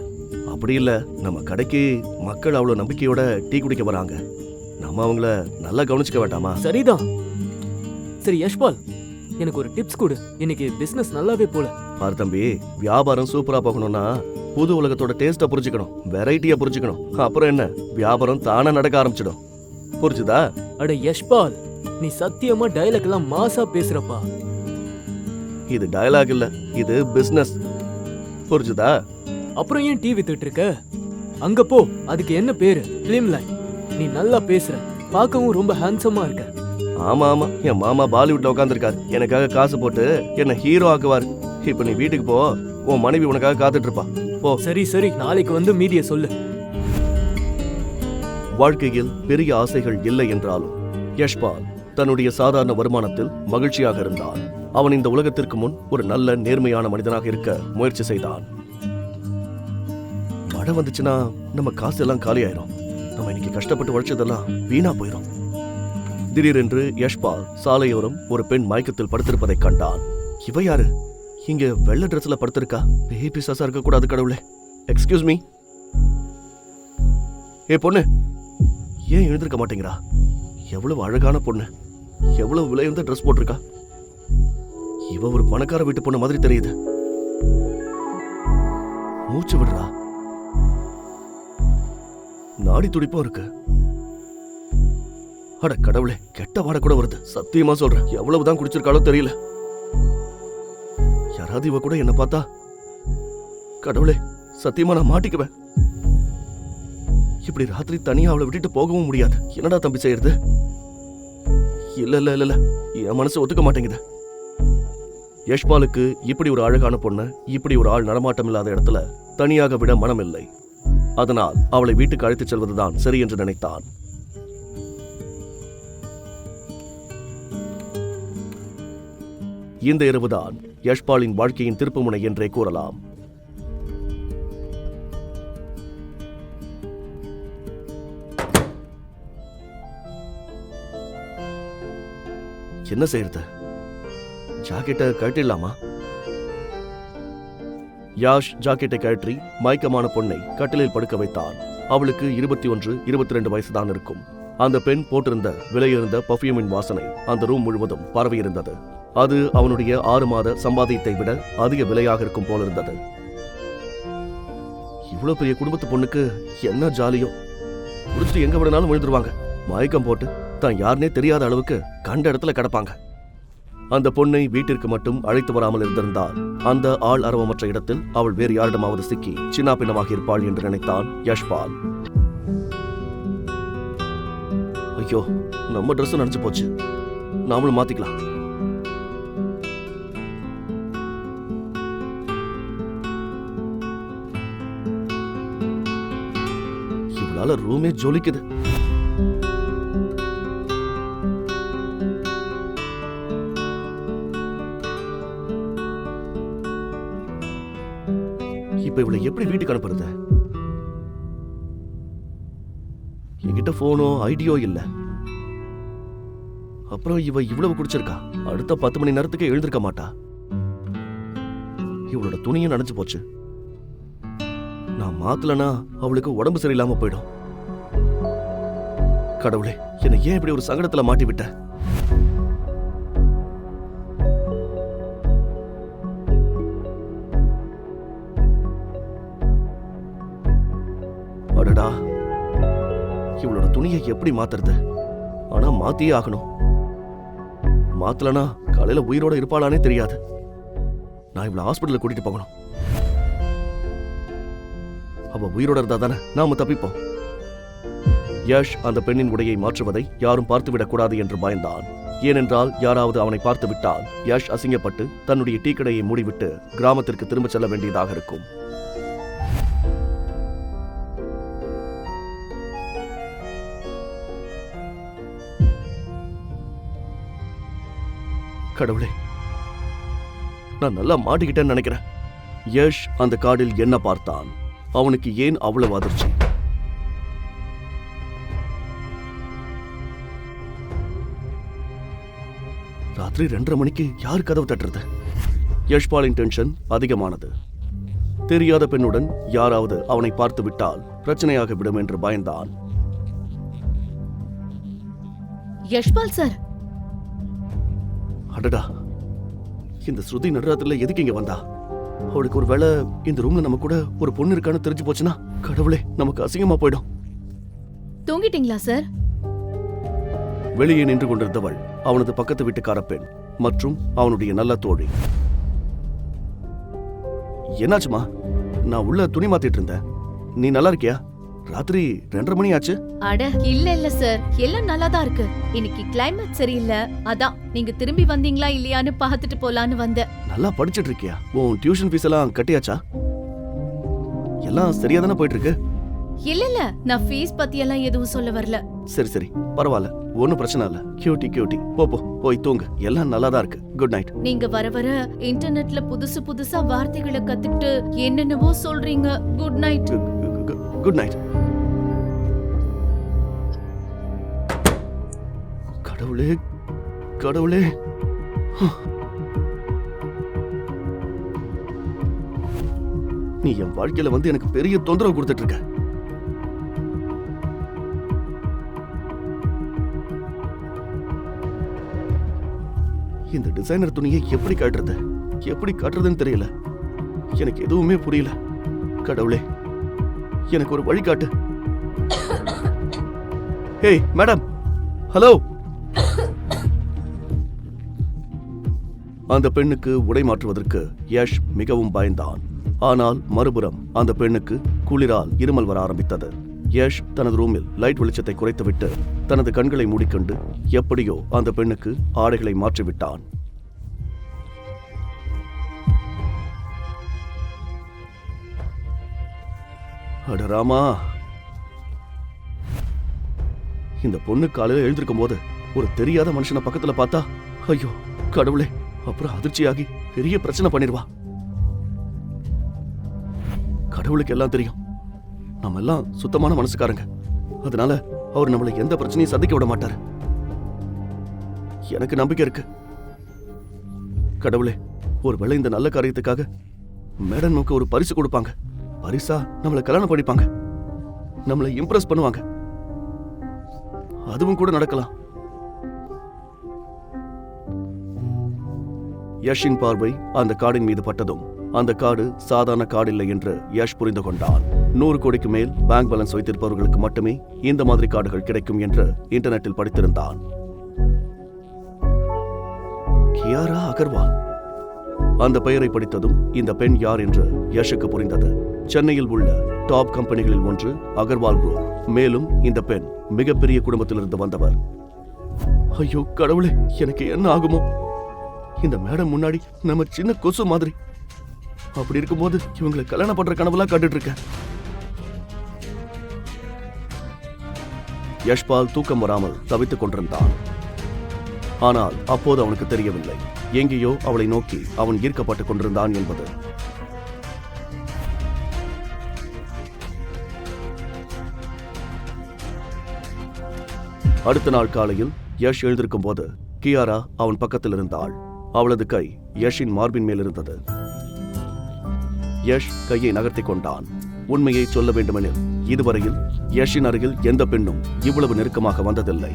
அப்படி இல்ல, நம்ம கடைக்கு மக்கள் அவ்வளவு நம்பிக்கையோட டீ குடிக்க வராங்க. நம்ம அவங்கள நல்லா கவனிச்சுக்க வேண்டாமா? சரிதான். சரி யஷ்பால், எனக்கு ஒரு டிப்ஸ் கொடு. இன்னைக்கு பிசினஸ் நல்லாவே போல. பாரு தம்பி, வியாபாரம் சூப்பரா போகணும்னா புது உலகத்தோட டேஸ்ட புரிஞ்சுக்கணும், வெரைட்டியா புரிஞ்சுக்கணும். அப்புறம் என்ன, வியாபாரம் தானா நடக்க ஆரம்பிச்சிடும். புரிஞ்சுதா? அட யஷ்பால், நீ சத்தியமா டயலாக் எல்லாம் மாசா பேசுறப்பா. இது டயலாக் இல்ல, இது பிசினஸ். புரிஞ்சுதா? அப்புறம் ஏன் டிவி வித்துட்டு இருக்க? அங்க போ, அதுக்கு என்ன பேரு? Film line. நீ நல்லா பேசுற, பார்க்கவும் ரொம்ப ஹேண்ட்ஸமா இருக்க. ஆமா ஆமா, என் மாமா பாலிவுட்ல உட்காந்துருக்காரு, எனக்காக காசு போட்டு என்ன ஹீரோ ஆக்குவாரு. இப்ப நீ வீட்டுக்கு போ, உன் மனைவி உனக்காக காத்துட்டு இருப்பா. போ. சரி சரி, நாளைக்கு வந்து மீதிய சொல்லு. வாழ்க்கையில் பெரிய ஆசைகள் இல்லை என்றாலும் யஷ்பால் தன்னுடைய சாதாரண வருமானத்தில் மகிழ்ச்சியாக இருந்தான். அவன் இந்த உலகத்திற்கு முன் ஒரு நல்ல நேர்மையான மனிதனாக இருக்க முயற்சி செய்தான். மழை வந்துச்சுன்னா நம்ம காசு எல்லாம் காலி ஆயிரும். நம்ம இன்னைக்கு கஷ்டப்பட்டு உழைச்சதெல்லாம் வீணா போயிடும். திடீரென்று யஷ்பால் சாலையோரம் ஒரு பெண் மயக்கத்தில் படுத்திருப்பதை கண்டான். இவ யாரு? இங்க வெள்ளை ட்ரெஸ்ல படுத்திருக்கா? பேய் பிசாசா இருக்க கூடாது கடவுளே. Excuse me. ஏ பொண்ணு, ஏன் எழுந்திருக்க மாட்டேங்கிறா? எவ்வளவு அழகான பொண்ணு, எவ்வளவு விலையுந்த ட்ரெஸ் போட்டிருக்கா. இவ ஒரு பணக்கார வீட்டு பொண்ணு மாதிரி தெரியுது. மூச்சு விடுறா, நாடி துடிப்பும் இருக்கு. அட கடவுளே, கெட்ட வாட கூட வருது. சத்தியமா சொல்றேன், எவ்வளவுதான் குடிச்சிருக்காளோ தெரியல. யாராவது இவ கூட என்ன பார்த்தா, கடவுளே சத்தியமா நான் மாட்டிக்குவேன். இப்படி ராத்திரி தனியா அவளை விட்டுட்டு போகவும் முடியாது. என்னடா தம்பி செய்யறது? இல்ல என் மனசு ஒத்துக்க மாட்டேங்குது. யஷ்பாலுக்கு இப்படி ஒரு அழகான பொண்ணு, இப்படி ஒரு ஆள் நடமாட்டம் இல்லாத இடத்துல தனியாக விட மனம் இல்லை. அதனால் அவளை வீட்டுக்கு அழைத்துச் செல்வதுதான் சரி என்று நினைத்தான். இந்த இரவுதான் யஷ்பாலின் வாழ்க்கையின் திருப்புமுனை என்றே கூறலாம். என்ன செய்யறது? ஜாக்கெட்டை கழட்டிடலாமா? யாஷ் ஜாக்கெட்டை கழற்றி மயக்கமான பொண்ணை கட்டிலில் படுக்க வைத்தான். அவளுக்கு 21, 22 வயசுதான் இருக்கும். அந்த பெண் போட்டிருந்த விலையுயர்ந்த பர்ஃபியூமின் வாசனை அந்த ரூம் முழுவதும் பரவியிருந்தது. அது அவனுடைய 6 மாத சம்பாதியத்தை விட அதிக விலையாக இருக்கும் போல இருந்தது. இவ்வளவு பெரிய குடும்பத்து பொண்ணுக்கு என்ன ஜாலியோ. குடிச்சிட்டு எங்க விடனாலும் விழுந்துருவாங்க. மயக்கம் போட்டு தான் யாருனே தெரியாத அளவுக்கு கண்ட இடத்துல கிடப்பாங்க. அந்த பொண்ணை வீட்டிற்கு மட்டும் அழைத்து வராமல் இருந்திருந்தால் அந்த ஆள் அரவமற்ற இடத்தில் அவள் வேறு யாரிடமாவது சிக்கி சின்ன பின்னமாக இருப்பாள் என்று நினைத்தான் யஷ்பால். ஐயோ, நம்ம ட்ரெஸ் நனைஞ்சு போச்சு, நாமளும் மாத்திக்கலாம். இவளால ரூமே ஜொலிக்குது. இப்ப இவளை எப்படி வீட்டுக்கு அனுப்புறது? என்கிட்ட போனோ ஐடியோ இல்ல. அப்புறம் இவ இவ்வளவு குடிச்சிருக்கா, அடுத்த 10 மணி நேரத்துக்கு எழுந்திருக்க மாட்டா. இவளோட துணியும் நனைஞ்சு போச்சு. நான் மாத்தலனா அவளுக்கு உடம்பு சரியில்லாம போயிடும். கடவுளே, என்னை ஏன் இப்படி ஒரு சங்கடத்துல மாட்டி விட்ட? அடடா, இவளோட துணியை எப்படி மாத்துறது? ஆனா மாத்தியே ஆகணும். மாத்தலனா காலையில உயிரோட இருப்பாளானே தெரியாது. நான் இவளை ஹாஸ்பிட்டலுக்கு கூட்டிட்டு போகணும். அவ உயிரோட இருந்தா தானே நாம தப்பிப்போம். யஷ் அந்த பெண்ணின் உடையை மாற்றுவதை யாரும் பார்த்துவிடக் கூடாது என்று பயந்தான். ஏனென்றால் யாராவது அவனை பார்த்து விட்டால் யஷ் அசிங்கப்பட்டு தன்னுடைய டீ கடையை மூடிவிட்டு கிராமத்திற்கு திரும்ப செல்ல வேண்டியதாக இருக்கும். கடவுளே, நான் நல்லா மாட்டிக்கிட்டேன்னு நினைக்கிறேன். யஷ் அந்த காடில் என்ன பார்த்தான்? அவனுக்கு ஏன் அவ்வளவு அதிர்ச்சி? ராத்திரி 2:30 மணிக்கு யார் கதவு தட்டுறது? யஷ்பாலின் டென்ஷன் அதிகமானது. தெரியாத பெண்ணுடன் யாராவது அவனை பார்த்து விட்டால் பிரச்சனையாக விடும் என்று பயந்தான். யஷ்பால் சார், அடடா, இந்த ஸ்ருதி நடுராத்திரில எதுக்கு இங்க வந்தா? அவளுக்கு ஒரு வேளை இந்த ரூம்ல நம்ம கூட ஒரு பொண்ணு இருக்கான்னு தெரிஞ்சு போச்சுன்னா கடவுளே, நமக்கு அசிங்கமா போயிடும். தூங்கிட்டீங்களா சார்? வெளியே நின்று கொண்டிருந்தவள் அவனது பக்கத்து வீட்டுக்கார பெண் மற்றும் அவனுடைய நல்ல தோழி. என்னாச்சுமா? நான் உள்ள துணி மாத்திட்டு இருந்தேன். நீ நல்லா இருக்கியா? ராத்திரி 2:30 மணி ஆச்சு. அட இல்ல சார், எல்லாம் நல்லா தான் இருக்கு. இன்னைக்கு கிளைமேட் சரியில்லை, அதான் நீங்க திரும்பி வந்தீங்களா இல்லையான்னு பார்த்துட்டு போலான்னு வந்தேன். நல்லா படிச்சிட்டு இருக்கியா? உன் டியூஷன் ஃபீஸ் எல்லாம் கட்டியாச்சா? எல்லாம் சரியா தானே போயிட்டு இருக்கு? இல்ல, நான் ஃபீஸ் பத்தி எல்லாம் எதுவும் சொல்ல வரல. சரி சரி, பரவாயில்ல, ஒன்னும் பிரச்சனை இல்ல. கியூட்டி போய் தூங்கு. எல்லாம் நல்லா தான் இருக்கு. Good night. நீங்க வர வர இன்டர்நெட்ல புதுசா வார்த்தைகளை கத்துக்கிட்டு என்னென்னவோ சொல்றீங்க. Good night. Good night. கடவுளே கடவுளே, நீ என் வாழ்க்கையில வந்து எனக்கு பெரிய தொந்தரவு கொடுத்துட்டு இருக்க. இந்த டிசைனர் துணியை எப்படி காட்டுறதுன்னு தெரியல. எனக்கு எதுவுமே புரியல. கடவுளே, எனக்கு ஒரு வழி காட்டு. ஏய் மேடம், ஹலோ. அந்த பெண்ணுக்கு உடை மாற்றுவதற்கு யஷ் மிகவும் பயந்தான். ஆனால் மறுபுறம் அந்த பெண்ணுக்கு குளிரால் இருமல் வர ஆரம்பித்தது. யஷ் தனது ரூமில் லைட் வெளிச்சத்தை குறைத்துவிட்டு தனது கண்களை மூடிக்கொண்டு எப்படியோ அந்த பெண்ணுக்கு ஆடைகளை மாற்றிவிட்டான். அட ராமா, இந்த பொண்ணு காலையில எழுந்திருக்கும் போது ஒரு தெரியாத மனுஷனை பக்கத்துல பார்த்தா, ஐயோ கடவுளே, அப்புறம் அதிர்ச்சியாகி பெரிய பிரச்சனை பண்ணிடுவா. கடவுளுக்கு எல்லாம் தெரியும், நம்ம எல்லாம் சுத்தமான மனசுக்காரங்க. அதனால அவர் நம்மளை எந்த பிரச்சனையும் சந்திக்க விட மாட்டாரு. எனக்கு நம்பிக்கை இருக்கு. கடவுளே, ஒருவேளை இந்த நல்ல காரியத்துக்காக மேடம் நமக்கு ஒரு பரிசு கொடுப்பாங்க. பரிசா நம்மளை கல்யாணம் பண்ணிப்பாங்க, நம்மளை இம்ப்ரெஸ் பண்ணுவாங்க. அதுவும் கூட நடக்கலாம். யஷின் பார்வை அந்த காடின் மீது பட்டதும் அந்த காடு சாதாரண காடு இல்லை என்று யஷ் புரிந்து கொண்டான். 100 கோடிக்கு மேல் பேங்க் பேலன்ஸ் வைத்திருப்பவர்களுக்கு மட்டுமே இந்த மாதிரி கார்டுகள் கிடைக்கும் என்று இன்டர்நெட்டில் படித்திருந்தான். கியாரா அகர்வால். அந்த பெயரை படித்ததும் இந்த பெண் யார் என்று யஷுக்கு புரிந்தது. சென்னையில் உள்ள டாப் கம்பெனிகளில் ஒன்று அகர்வால் குரூப். மேலும் இந்த பெண் மிகப்பெரிய குடும்பத்திலிருந்து வந்தவர். ஐயோ கடவுளே, எனக்கு என்ன ஆகுமோ? இந்த மேடம் முன்னாடி நம்ம சின்ன கொசு மாதிரி. அப்படி இருக்கும்போது இவங்களை கல்யாணம் பண்ற கனவுலாம் கண்டுட்டு இருக்கேன். யஷ்பால் தூக்கம் வராமல் தவித்துக் கொண்டிருந்தான். ஆனால் அப்போது அவனுக்கு தெரியவில்லை, எங்கேயோ அவளை நோக்கி அவன் ஈர்க்கப்பட்டுக் கொண்டிருந்தான் என்பது. அடுத்த நாள் காலையில் யஷ் எழுந்திருக்கும் போது கியாரா அவன் பக்கத்தில் இருந்தாள். அவளது கை யஷின் மார்பின் மேல் இருந்தது. யஷ் கையை நகர்த்திக் கொண்டான். உண்மையை சொல்ல வேண்டுமெனில் இதுவரையில் யஷின் அருகில் எந்த பெண்ணும் இவ்வளவு நெருக்கமாக வந்ததில்லை.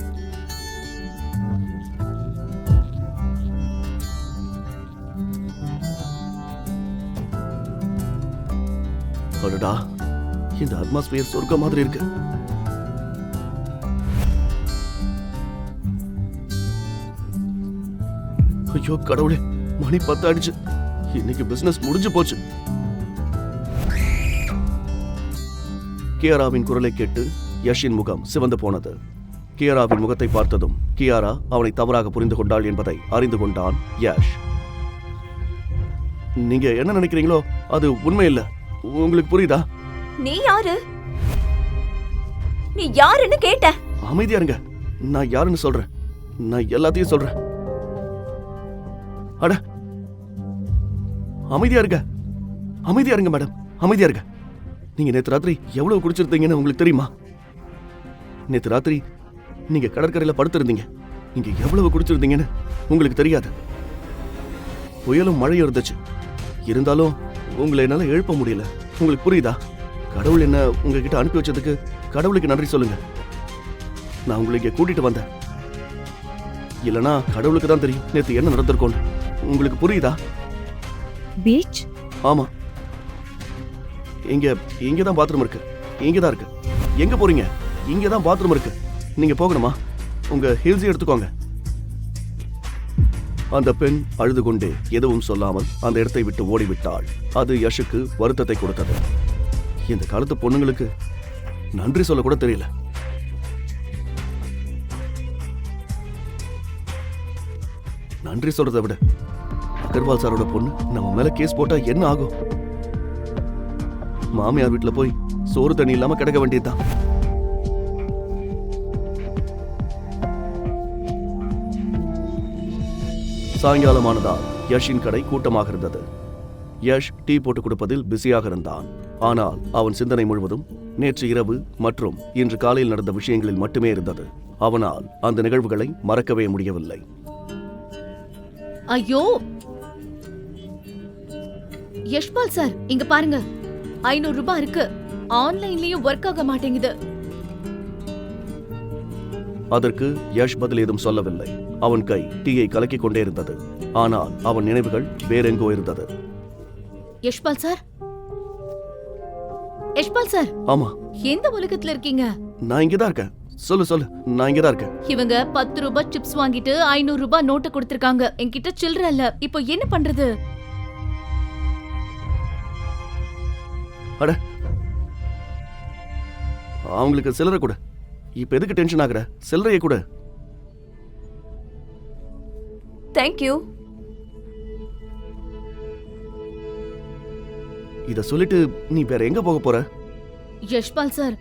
அடடா, இந்த அட்மாஸ்பியர் சொர்க்கம் மாதிரி இருக்கு. ஐயோ கடவுளே, மணி 10 ஆயிடுச்சு. இன்னைக்கு பிசினஸ் முடிஞ்சு போச்சு. கியாராவின் குரலை கேட்டு யஷின் முகம் சிவந்து போனது. கியாராவின் முகத்தை பார்த்ததும் கியாரா அவனை தவறாக புரிந்து கொண்டாள் என்பதை அறிந்து கொண்டான் யஷ். நீங்க என்ன நினைக்கிறீங்களோ அது உண்மை இல்ல. உங்களுக்கு புரியுதா? நீ யாரு? நீ யாருன்னு கேட்ட? அமைதியா இருங்க, நான் யாருன்னு சொல்றேன். நான் எல்லாத்தையும் சொல்றேன். அட அமைதியா இருங்க, அமைதியா இருங்க மேடம், அமைதியா இருங்க. நீங்க நேத்து ராத்திரி எவ்வளவு குடிச்சிருந்தீங்கன்னு உங்களுக்கு தெரியுமா? நேத்து ராத்திரி நீங்க கடற்கரையில படுத்திருந்தீங்க. நீங்க எவ்வளவு குடிச்சிருந்தீங்கன்னு உங்களுக்கு தெரியாது. புயலும் மழையும் இருந்துச்சு. இருந்தாலும் உங்களை என்னால எழுப்ப முடியல. உங்களுக்கு புரியுதா? கடவுள் என்ன உங்ககிட்ட அனுப்பி வச்சதுக்கு கடவுளுக்கு நன்றி சொல்லுங்க. நான் உங்களை இங்க கூட்டிட்டு வந்தேன். இல்லனா கடவுளுக்கு தான் தெரியும் நேத்து என்ன நடந்திருக்கும். உங்களுக்கு புரியுதா? பீச்? ஆமா, இங்கதான் பாத்ரூம் இருக்கு. இங்கதான் இருக்கு. எங்க போறீங்க? இங்கதான் பாத்ரூம் இருக்கு. நீங்க போகணுமா? உங்க ஹில்ஸ் எடுத்துக்கோங்க. அந்த பெண் அழுது கொண்டே எதுவும் சொல்லாமல் அந்த இடத்தை விட்டு ஓடிவிட்டாள். அது யஷுக்கு வருத்தத்தை கொடுத்தது. இந்த காலத்து பொண்ணுங்களுக்கு நன்றி சொல்ல கூட தெரியல. நன்றி சொல்றதை விட அகர்வால் சாரோட பொண்ணு நம்ம மேல கேஸ் போட்டா என்ன ஆகும்? மாமியார் வீட்டுல போய் சோறு தண்ணி இல்லாம கிடக்க வேண்டியதுதான். சாயங்காலமானதால் யஷின் கடை கூட்டமாக இருந்தது. யஷ் டீ போட்டு கொடுப்பதில் பிஸியாக இருந்தான். ஆனால் அவன் சிந்தனை முழுவதும் நேற்று இரவு மற்றும் இன்று காலையில் நடந்த விஷயங்களில் மட்டுமே இருந்தது. அவனால் அந்த நிகழ்வுகளை மறக்கவே முடியவில்லை. ஐயோ யஷ்பால் சார், இங்க பாருங்க, 500 ரூபாய் இருக்கு. ஆன்லைன்லயும் ஒர்க் ஆக மாட்டேங்குது. அதற்கு யஷ் பதில் ஏதும் சொல்லவில்லை. அவன் கை டீயை கலக்கிக் கொண்டே இருந்தது. ஆனால் அவன் நினைவுகள் வேறெங்கோ இருந்தது. Yashpal sir, Yashpal sir. ஆமா, எந்த உலகத்துல இருக்கீங்க? நான் இங்கதான் இருக்கேன். சொல்லு சொல்லு, நான் இங்கதான் இருக்கேன். இவங்க 10 ரூபாய் சிப்ஸ் வாங்கிட்டு 500 ரூபாய் நோட்டு கொடுத்திருக்காங்க. என்கிட்ட சில்லற இல்ல. இப்போ என்ன பண்றது? அட, அவங்களுக்கு சில்லறை கூட. இப்ப எதுக்கு டென்ஷன் ஆகுற? சில்லறையை கூட. தேங்க்யூ. இத சொல்லிட்டு நீ வேற எங்க போக போற? யஷ்பால் சார்,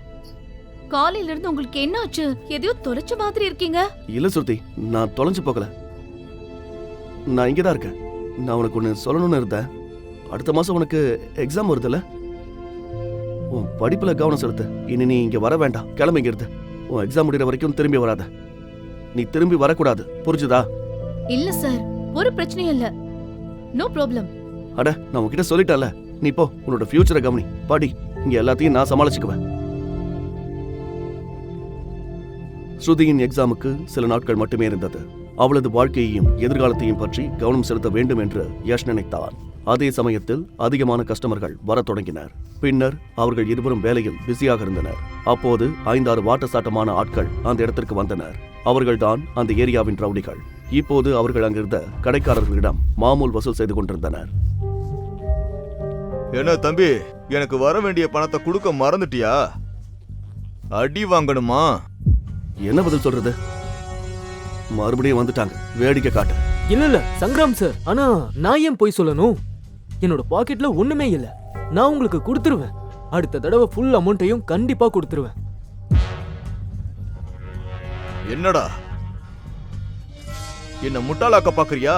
காலையில இருந்து உங்களுக்கு என்ன ஆச்சு? எதையோ தொலைச்ச மாதிரி இருக்கீங்க. இல்ல சுருதி, நான் தொலைஞ்சு போகல. நான் இங்கதான் இருக்கேன். நான் உனக்கு ஒண்ணு சொல்லணும்னு இருந்தேன். அடுத்த மாசம் உனக்கு எக்ஸாம் வருதுல்ல? உன் படிப்புல கவனம் செலுத்து. இனி நீ இங்க வர வேண்டாம். கிளம்பி இங்க இருந்து. உன் எக்ஸாம் முடிகிற வரைக்கும் திரும்பி வராத. நீ திரும்பி வரக்கூடாது, புரிஞ்சுதா? இல்ல சார், ஒரு பிரச்சனையும் இல்ல. No problem. அட, நான் உன்கிட்ட சொல்லிட்டேன்ல. நீ போ, உன்னோட ஃபியூச்சரை கவனி. படி. இங்க எல்லாத்தையும் நான் சமாளிச்சுக்குவேன். ஸ்ருதியின் எக்ஸாமுக்கு சில நாட்கள் மட்டுமே இருந்தது. அவளது வாழ்க்கையையும் எதிர்காலத்தையும் பற்றி கவனம் செலுத்த வேண்டும் என்று யஷ் நினைத்தான். அதே சமயத்தில் அதிகமான கஸ்டமர்கள் வரத் தொடங்கினர். பின்னர் அவர்கள் இருவரும் வேலையில் பிஸியாக இருந்தனர். அப்போது 5-6 வாட்டசாட்டமான ஆட்கள் அந்த இடத்திற்கு வந்தனர். அவர்கள்தான் அந்த ஏரியாவின் ரவுடிகள். இப்போது அவர்கள் அங்கிருந்த கடைக்காரர்களிடம் மாமூல் வசூல் செய்து கொண்டிருந்தனர். என்ன தம்பி, எனக்கு வர வேண்டிய பணத்தை கொடுக்க மறந்துட்டியா? அடி வாங்கணுமா? என்ன பதில் சொல்றது? மறுபடியும் வந்துட்டாங்க. வேடிக்கை காட்டு. இல்ல சங்கராம் சார், ஆனா நான் ஏன் போய் சொல்லணும்? என்னோட பாக்கெட்ல ஒண்ணுமே இல்ல. நான் உங்களுக்கு கொடுத்துருவேன். அடுத்த தடவை ஃபுல் அமௌண்ட்டையும் கண்டிப்பா கொடுத்துருவேன். என்னடா என்ன முட்டாளாக்க பாக்குறியா?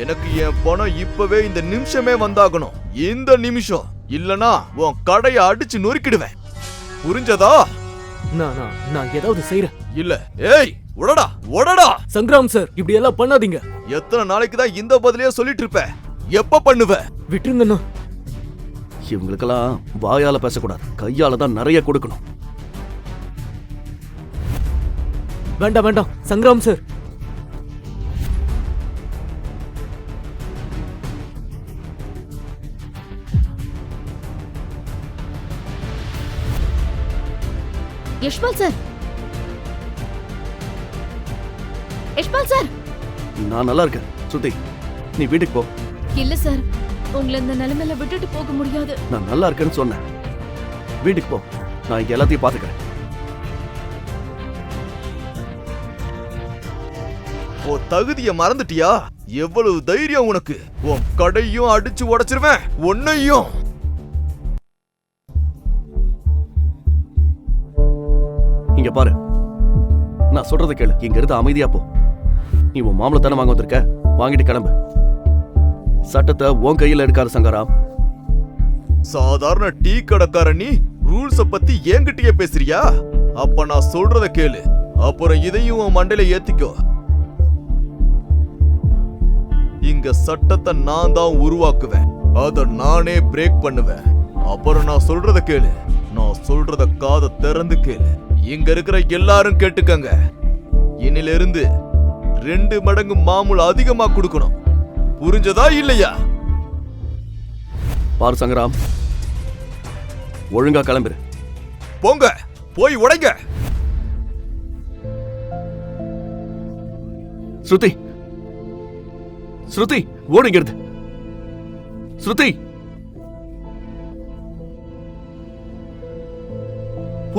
எனக்கு என் பணம் இப்பவே இந்த நிமிஷமே வந்தாகணும். இந்த நிமிஷம் இல்லனா உன் கடையை அடிச்சு நொறுக்கிடுவேன். புரிஞ்சதா? நான் ஏதாவது செய்யறேன். இல்ல, ஏய் உடடா உடடா. சங்கராம் சார், இப்படி எல்லாம் பண்ணாதீங்க. எத்தனை நாளைக்கு தான் இந்த பதிலையே சொல்லிட்டு இருப்ப? எப்ப பண்ணுவ? விட்டுருங்கண்ணா. இவங்களுக்கெல்லாம் வாயால பேசக்கூடாது, கையால தான் நிறைய கொடுக்கணும். வேண்டாம் வேண்டாம் Sangram sir. Yashpal sir, Yashpal sir. நான் நல்லா இருக்கேன். ஸ்ருதி, நீ வீட்டுக்கு போ. இல்ல சார், உங்களை இந்த நிலைமையில விட்டுட்டு போக முடியாது. நான் நல்லா இருக்கேன்னு சொன்னேன். வீட்டுக்கு போ, நான் இங்க எல்லாத்தையும் பாத்துக்கிறேன். ஓ தகுதிய மறந்துட்டியா? எவ்வளவு தைரியம் உனக்கு? உன் கடையும் அடிச்சு உடைச்சிருவேன், உன்னையும். இங்க பாரு, நான் சொல்றதை கேளு. இங்க இருந்து அமைதியா போ. நீ உன் மாமலை தானே வாங்க வந்திருக்க, வாங்கிட்டு கிளம்பு. சட்டத்தை உன் கையில எடுக்காரு சங்கராம். சாதாரண டீ கடைக்கார நீ ரூல்ஸ பத்தி என்கிட்டயே பேசுறியா? அப்ப நான் சொல்றத கேளு, அப்புறம் இதையும் உன் மண்டையில ஏத்திக்கோ. இங்க சட்டத்தை நான் தான் உருவாக்குவேன், அத நானே பிரேக் பண்ணுவேன். அப்புறம் நான் சொல்றத கேளு, நான் சொல்றத காதை திறந்து கேளு. இங்க இருக்கிற எல்லாரும் கேட்டுக்கங்க, இன்னிலிருந்து 2 மடங்கு மாமூல் அதிகமா கொடுக்கணும். புரிஞ்சதா இல்லையா? பாரு சங்கராம், ஒழுங்கா கிளம்பிரு. போங்க, போய் உடைங்க. ஸ்ருதி, ஸ்ருதி ஓடுங்கிறது. ஸ்ருதி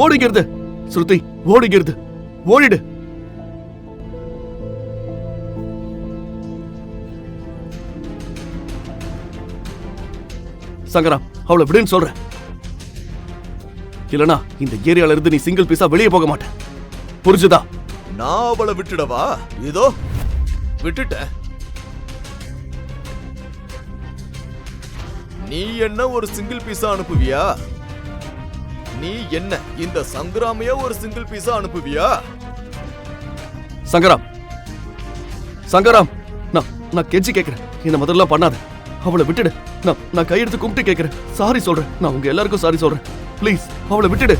ஓடுங்கிறது. ஸ்ருதி ஓடுங்கிறது. ஓடிடு. சங்கராம், அவளை விடுன்னு சொல்றேன். இல்லனா இந்த ஏரியால இருந்து நீ சிங்கிள் பீஸா வெளியே போக மாட்டேன். புரிஞ்சுதா? நான் அவளை விட்டுடவா? இதோ விட்டுட்ட. நீ என்ன ஒரு சிங்கிள் பீஸா அனுப்புவியா? நீ என்ன இந்த சங்கராமையா ஒரு சிங்கிள் பீஸா அனுப்புவியா? சங்கராம், சங்கராம், நான் கெஞ்சி கேட்கிறேன், இந்த முதல்ல பண்ணாத. அவளை விட்டுடு. நான் கையெடுத்து கும்பிட்டு கேட்கிறேன். சாரி சொல்றேன். நான் உங்க எல்லாருக்கும் சாரி சொல்றேன். ப்ளீஸ் அவளை விட்டுடு.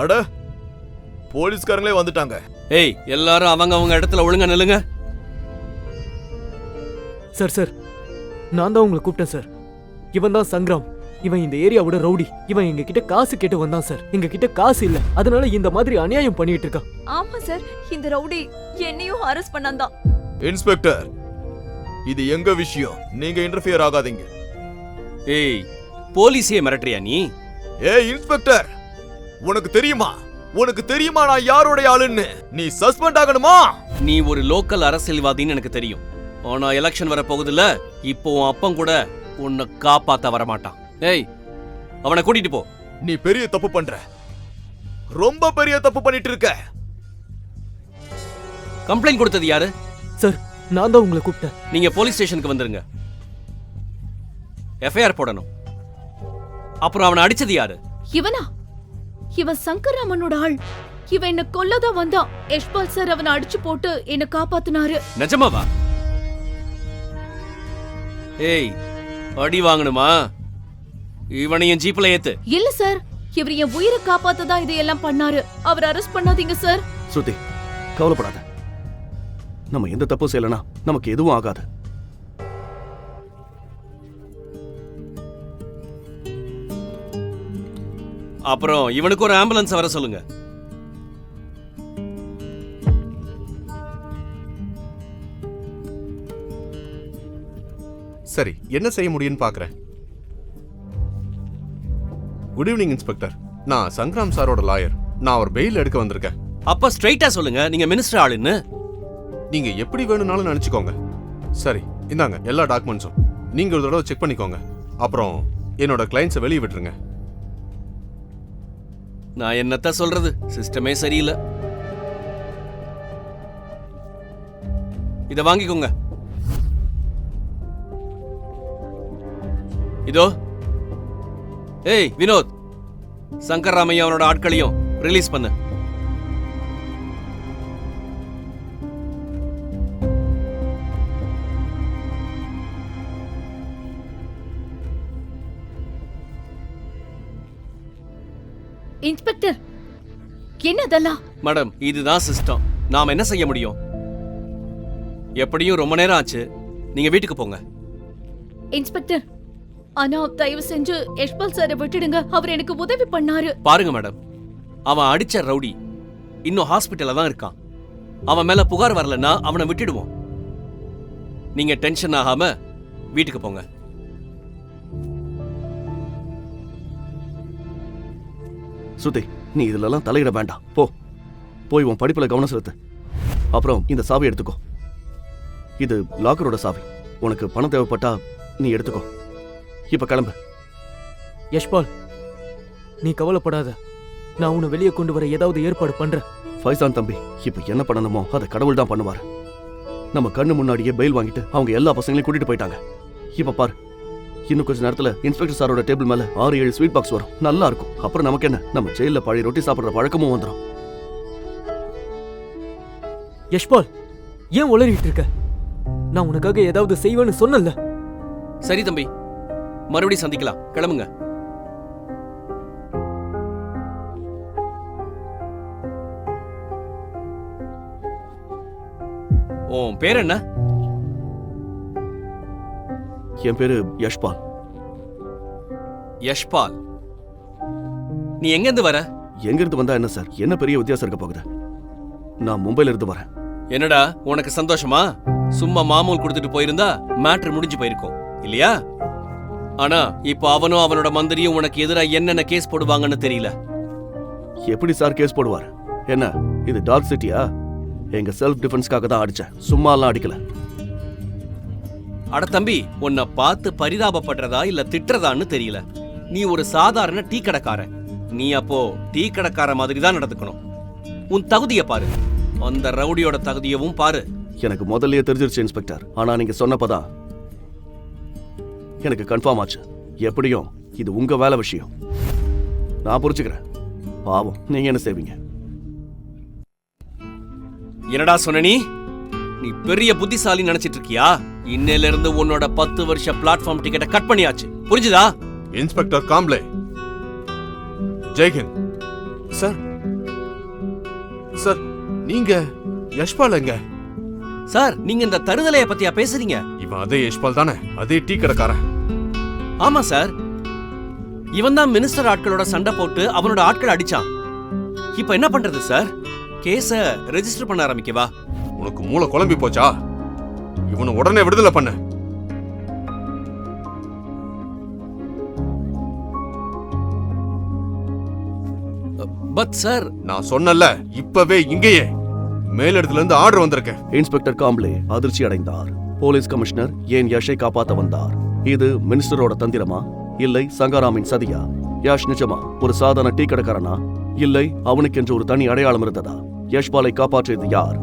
அட, போலீஸ்காரங்களே வந்துட்டாங்க. ஏய், எல்லாரும் அவங்க இடத்துல ஒழுங்கா நில்லுங்க. சார், நான் தான் உங்களை கூப்பிட்டேன் சார். இவன் தான் சங்கராம். இவன் இந்த ஏரியாவோட ரவுடி. இவன் எங்க கிட்ட காசு கேட்டு வந்தான் சார். எங்க கிட்ட காசு இல்ல, அதனால இந்த மாதிரி அநியாயம் பண்ணிட்டு இருக்கான். ஆமா சார், இந்த ரவுடி என்னையும் அரெஸ்ட் பண்ணான்தான். இன்ஸ்பெக்டர், இது எங்க விஷயம், நீங்க இன்டர்ஃபியர் ஆகாதீங்க. ஏய், போலீஸே மிரட்டுறியா நீ? ஏய் இன்ஸ்பெக்டர், உனக்கு தெரியுமா நான் யாரோட ஆளுன்னு? நீ சஸ்பெண்ட் ஆகணுமா? நீ ஒரு லோக்கல் அரசியல்வாதின்னு எனக்கு தெரியும். ஆனா எலெக்ஷன் வர போகுதுல்ல, இப்போ உன் அப்பன் கூட உன்னை காப்பாத்த வரமாட்டான். ஏய், அவனை கூட்டிட்டு போ. நீ பெரிய தப்பு பண்ற, ரொம்ப பெரிய தப்பு பண்ணிட்டு இருக்க. கம்ப்ளைண்ட் கொடுத்தது யாரு? சார், நான் தான் உங்களை கூப்பிட்டேன். நீங்க போலீஸ் ஸ்டேஷனுக்கு வந்துருங்க. எஃப்ஐஆர் போடணும். அப்புறம் அவனை அடிச்சது யாரு? இவனா? இவன் சங்கராமனோட ஆள். இவன் என்ன கொல்லதான் வந்தான். யஷ்பால் சார் அவனை அடிச்சு போட்டு என்ன காப்பாத்தினாரு. நிஜமாவா? ஏய், அடி வாங்கணுமா? இவனையும் ஜீப்ல ஏத்து. இல்ல சார், இவர் என் உயிரை காப்பாத்ததான் இதையெல்லாம் பண்ணாரு. அவர் அரெஸ்ட் பண்ணாதீங்க சார். ஸ்ருதி, கவலைப்படாத. நம்ம எந்த தப்பும் செய்யலனா நமக்கு எதுவும் ஆகாது. அப்புறம் இவனுக்கு ஒரு ஆம்புலன்ஸ் வர சொல்லுங்க. சரி, என்ன செய்ய முடியும்னு பார்க்குறேன். Good evening inspector. நான் சங்கராம் சாரோட லாயர். நான் அவர் பெயில் எடுக்க வந்திருக்கேன். அப்ப ஸ்ட்ரைட்டா சொல்லுங்க, நீங்க மினிஸ்டர் ஆளுன்னு. நீங்க எப்படி வேணும்னாலும் நினைச்சுக்கோங்க. சரி, இந்தாங்க எல்லா டாக்குமெண்ட்ஸும். நீங்க ஒரு தடவை செக் பண்ணிக்கோங்க. அப்புறம் என்னோட கிளைண்ட்ஸை வெளியே விட்டுருங்க. நான் என்னத்த சொல்றது, சிஸ்டமே சரியில்லை. இத வாங்கிக்கோங்க. இதோ. ஏய் வினோத், சங்கர் ராமையா அவனோட ஆட்களையும் ரிலீஸ் பண்ணு. இன்ஸ்பெக்டர், என்னதெல்லாம்? மேடம், இதுதான் சிஸ்டம். நாம என்ன செய்ய முடியும்? எப்படியும் ரொம்ப நேரம் ஆச்சு. நீங்க வீட்டுக்கு போங்க. இன்ஸ்பெக்டர், ஆனா தயவு செஞ்சு யஷ்பால் சாரை விட்டுடுங்க. அவர் எனக்கு உதவி பண்ணாரு. பாருங்க மேடம், அவன் அடிச்ச ரவுடி இன்னும் ஹாஸ்பிட்டல்ல தான் இருக்கான். அவன் மேல புகார் வரலன்னா அவனை விட்டுடுவோம். நீங்க டென்ஷன் ஆகாம வீட்டுக்கு போங்க. சுத்தி, நீ இதுலலாம் தலையிட வேண்டாம். போய் உன் படிப்புல கவனம் செலுத்து. அப்புறம் இந்த சாவி எடுத்துக்கோ. இது லாக்கரோட சாவி. உனக்கு பணம் தேவைப்பட்டா நீ எடுத்துக்கோ. இப்ப கிளம்பு. யஷ்பால், நீ கவலைப்படாத. நான் உன்னை வெளியே கொண்டு வர ஏதாவது ஏற்பாடு பண்றேன். ஃபைசான் தம்பி, இப்ப என்ன பண்ணணுமோ அதை கடவுள் தான் பண்ணுவாரு. நம்ம கண்ணு முன்னாடியே பெயில் வாங்கிட்டு அவங்க எல்லா பசங்களையும் கூட்டிட்டு போயிட்டாங்க. இப்ப பாரு, இன்னும் கொஞ்ச நேரத்துல இன்ஸ்பெக்டர் சாரோட டேபிள் மேல 6-7 ஸ்வீட் பாக்ஸ் வரும். நல்லா இருக்கும். அப்புறம் நமக்கு என்ன, நம்ம ஜெயில பழைய ரொட்டி சாப்பிடுற பழக்கமும் வந்துடும். யஷ்பால், ஏன் உளறிட்டு இருக்க? நான் உனக்காக ஏதாவது செய்வேன்னு சொன்னல. சரி தம்பி, மறுபடியும் சந்திக்கலாம். கிளம்புங்க. உன் பேர் என்ன? என் பேரு யஷ்பால். யஷ்பால், நீ எங்க இருந்து வர? எங்க இருந்து வந்தா என்ன சார், என்ன பெரிய வித்தியாசம் இருக்க போகுது? நான் மும்பைல இருந்து வரேன். என்னடா உனக்கு சந்தோஷமா? சும்மா மாமூல் கொடுத்துட்டு போயிருந்தா மேட்ரு முடிஞ்சு போயிருக்கும் இல்லையா? ஆனா இப்போ அவனும் அவனோட மந்திரியும் உனக்கு எதிராக என்னென்ன கேஸ் போடுவாங்கன்னு தெரியல. எப்படி சார் கேஸ் போடுவார்? என்ன இது டார்க் சிட்டியா? எங்க செல்ஃப் டிஃபென்ஸ்க்காக தான் அடிச்சேன், சும்மா எல்லாம் அடிக்கல. அட தம்பி, உன்னை பார்த்து பரிதாபப்படுறதா இல்ல திட்டுறதான்னு தெரியல. நீ ஒரு சாதாரண டீ கடைக்காரன். நீ அப்போ டீ கடைக்கார மாதிரி தான் நடந்துக்கணும். உன் தகுதியை பாரு, அந்த ரவுடியோட தகுதியவும் பாரு. எனக்கு முதல்லயே தெரிஞ்சிருச்சு இன்ஸ்பெக்டர். ஆனா நீங்க சொன்னப்பதான் எனக்கு கன்ஃபார்ம் ஆச்சு. எப்படியும் இது உங்க வேலை விஷயம். நான் புரிச்சுக்கிறேன். பாவம், நீங்க என்ன செய்வீங்க? என்னடா சொன்ன நீ? நீ பெரிய புத்திசாலி நினைச்சிட்டு இருக்கியா? இன்னையில இருந்து உன்னோட 10 வருஷ பிளாட்ஃபார்ம் டிக்கெட்டை கட் பண்ணியாச்சு. புரிஞ்சுதா? இன்ஸ்பெக்டர் காம்ப்ளே. ஜெய்ஹிந்த். சார், சார், நீங்க யஷ்பால் எங்க? சார், நீங்க இந்த தருதலைய பத்தியா பேசுறீங்க? இவன் அதே யஷ்பால் தானே? அதே டீ கடைக்காரன். ஆமா சார், இவன் தான் மினிஸ்டர் ஆட்களோட சண்டை போட்டு அவனோட ஆட்களை அடிச்சான். இப்ப என்ன பண்றது சார்? கேஸ ரெஜிஸ்டர் பண்ண ஆரம்பிக்கவா? உனக்கு மூளை குழம்பி போச்சா? இவனை உடனே விடுதலை பண்ண. பட் சார், நான் சொன்னல, இப்பவே இங்கேயே மேலிடத்துல இருந்து ஆர்டர் வந்திருக்கு. இன்ஸ்பெக்டர் காம்ப்ளே அதிர்ச்சி அடைந்தார். போலீஸ் கமிஷனர் ஏன் யஷை காப்பாத்த வந்தார்? இது மினிஸ்டரோட தந்திரமா, இல்லை சங்காராமின் சதியா? யாஷ் நிஜமா ஒரு சாதாரண டீ கடைக்காரனா, இல்லை அவனுக்கென்று ஒரு தனி அடையாளம் இருந்ததா? யஷ்பாலை காப்பாற்றியது யார்?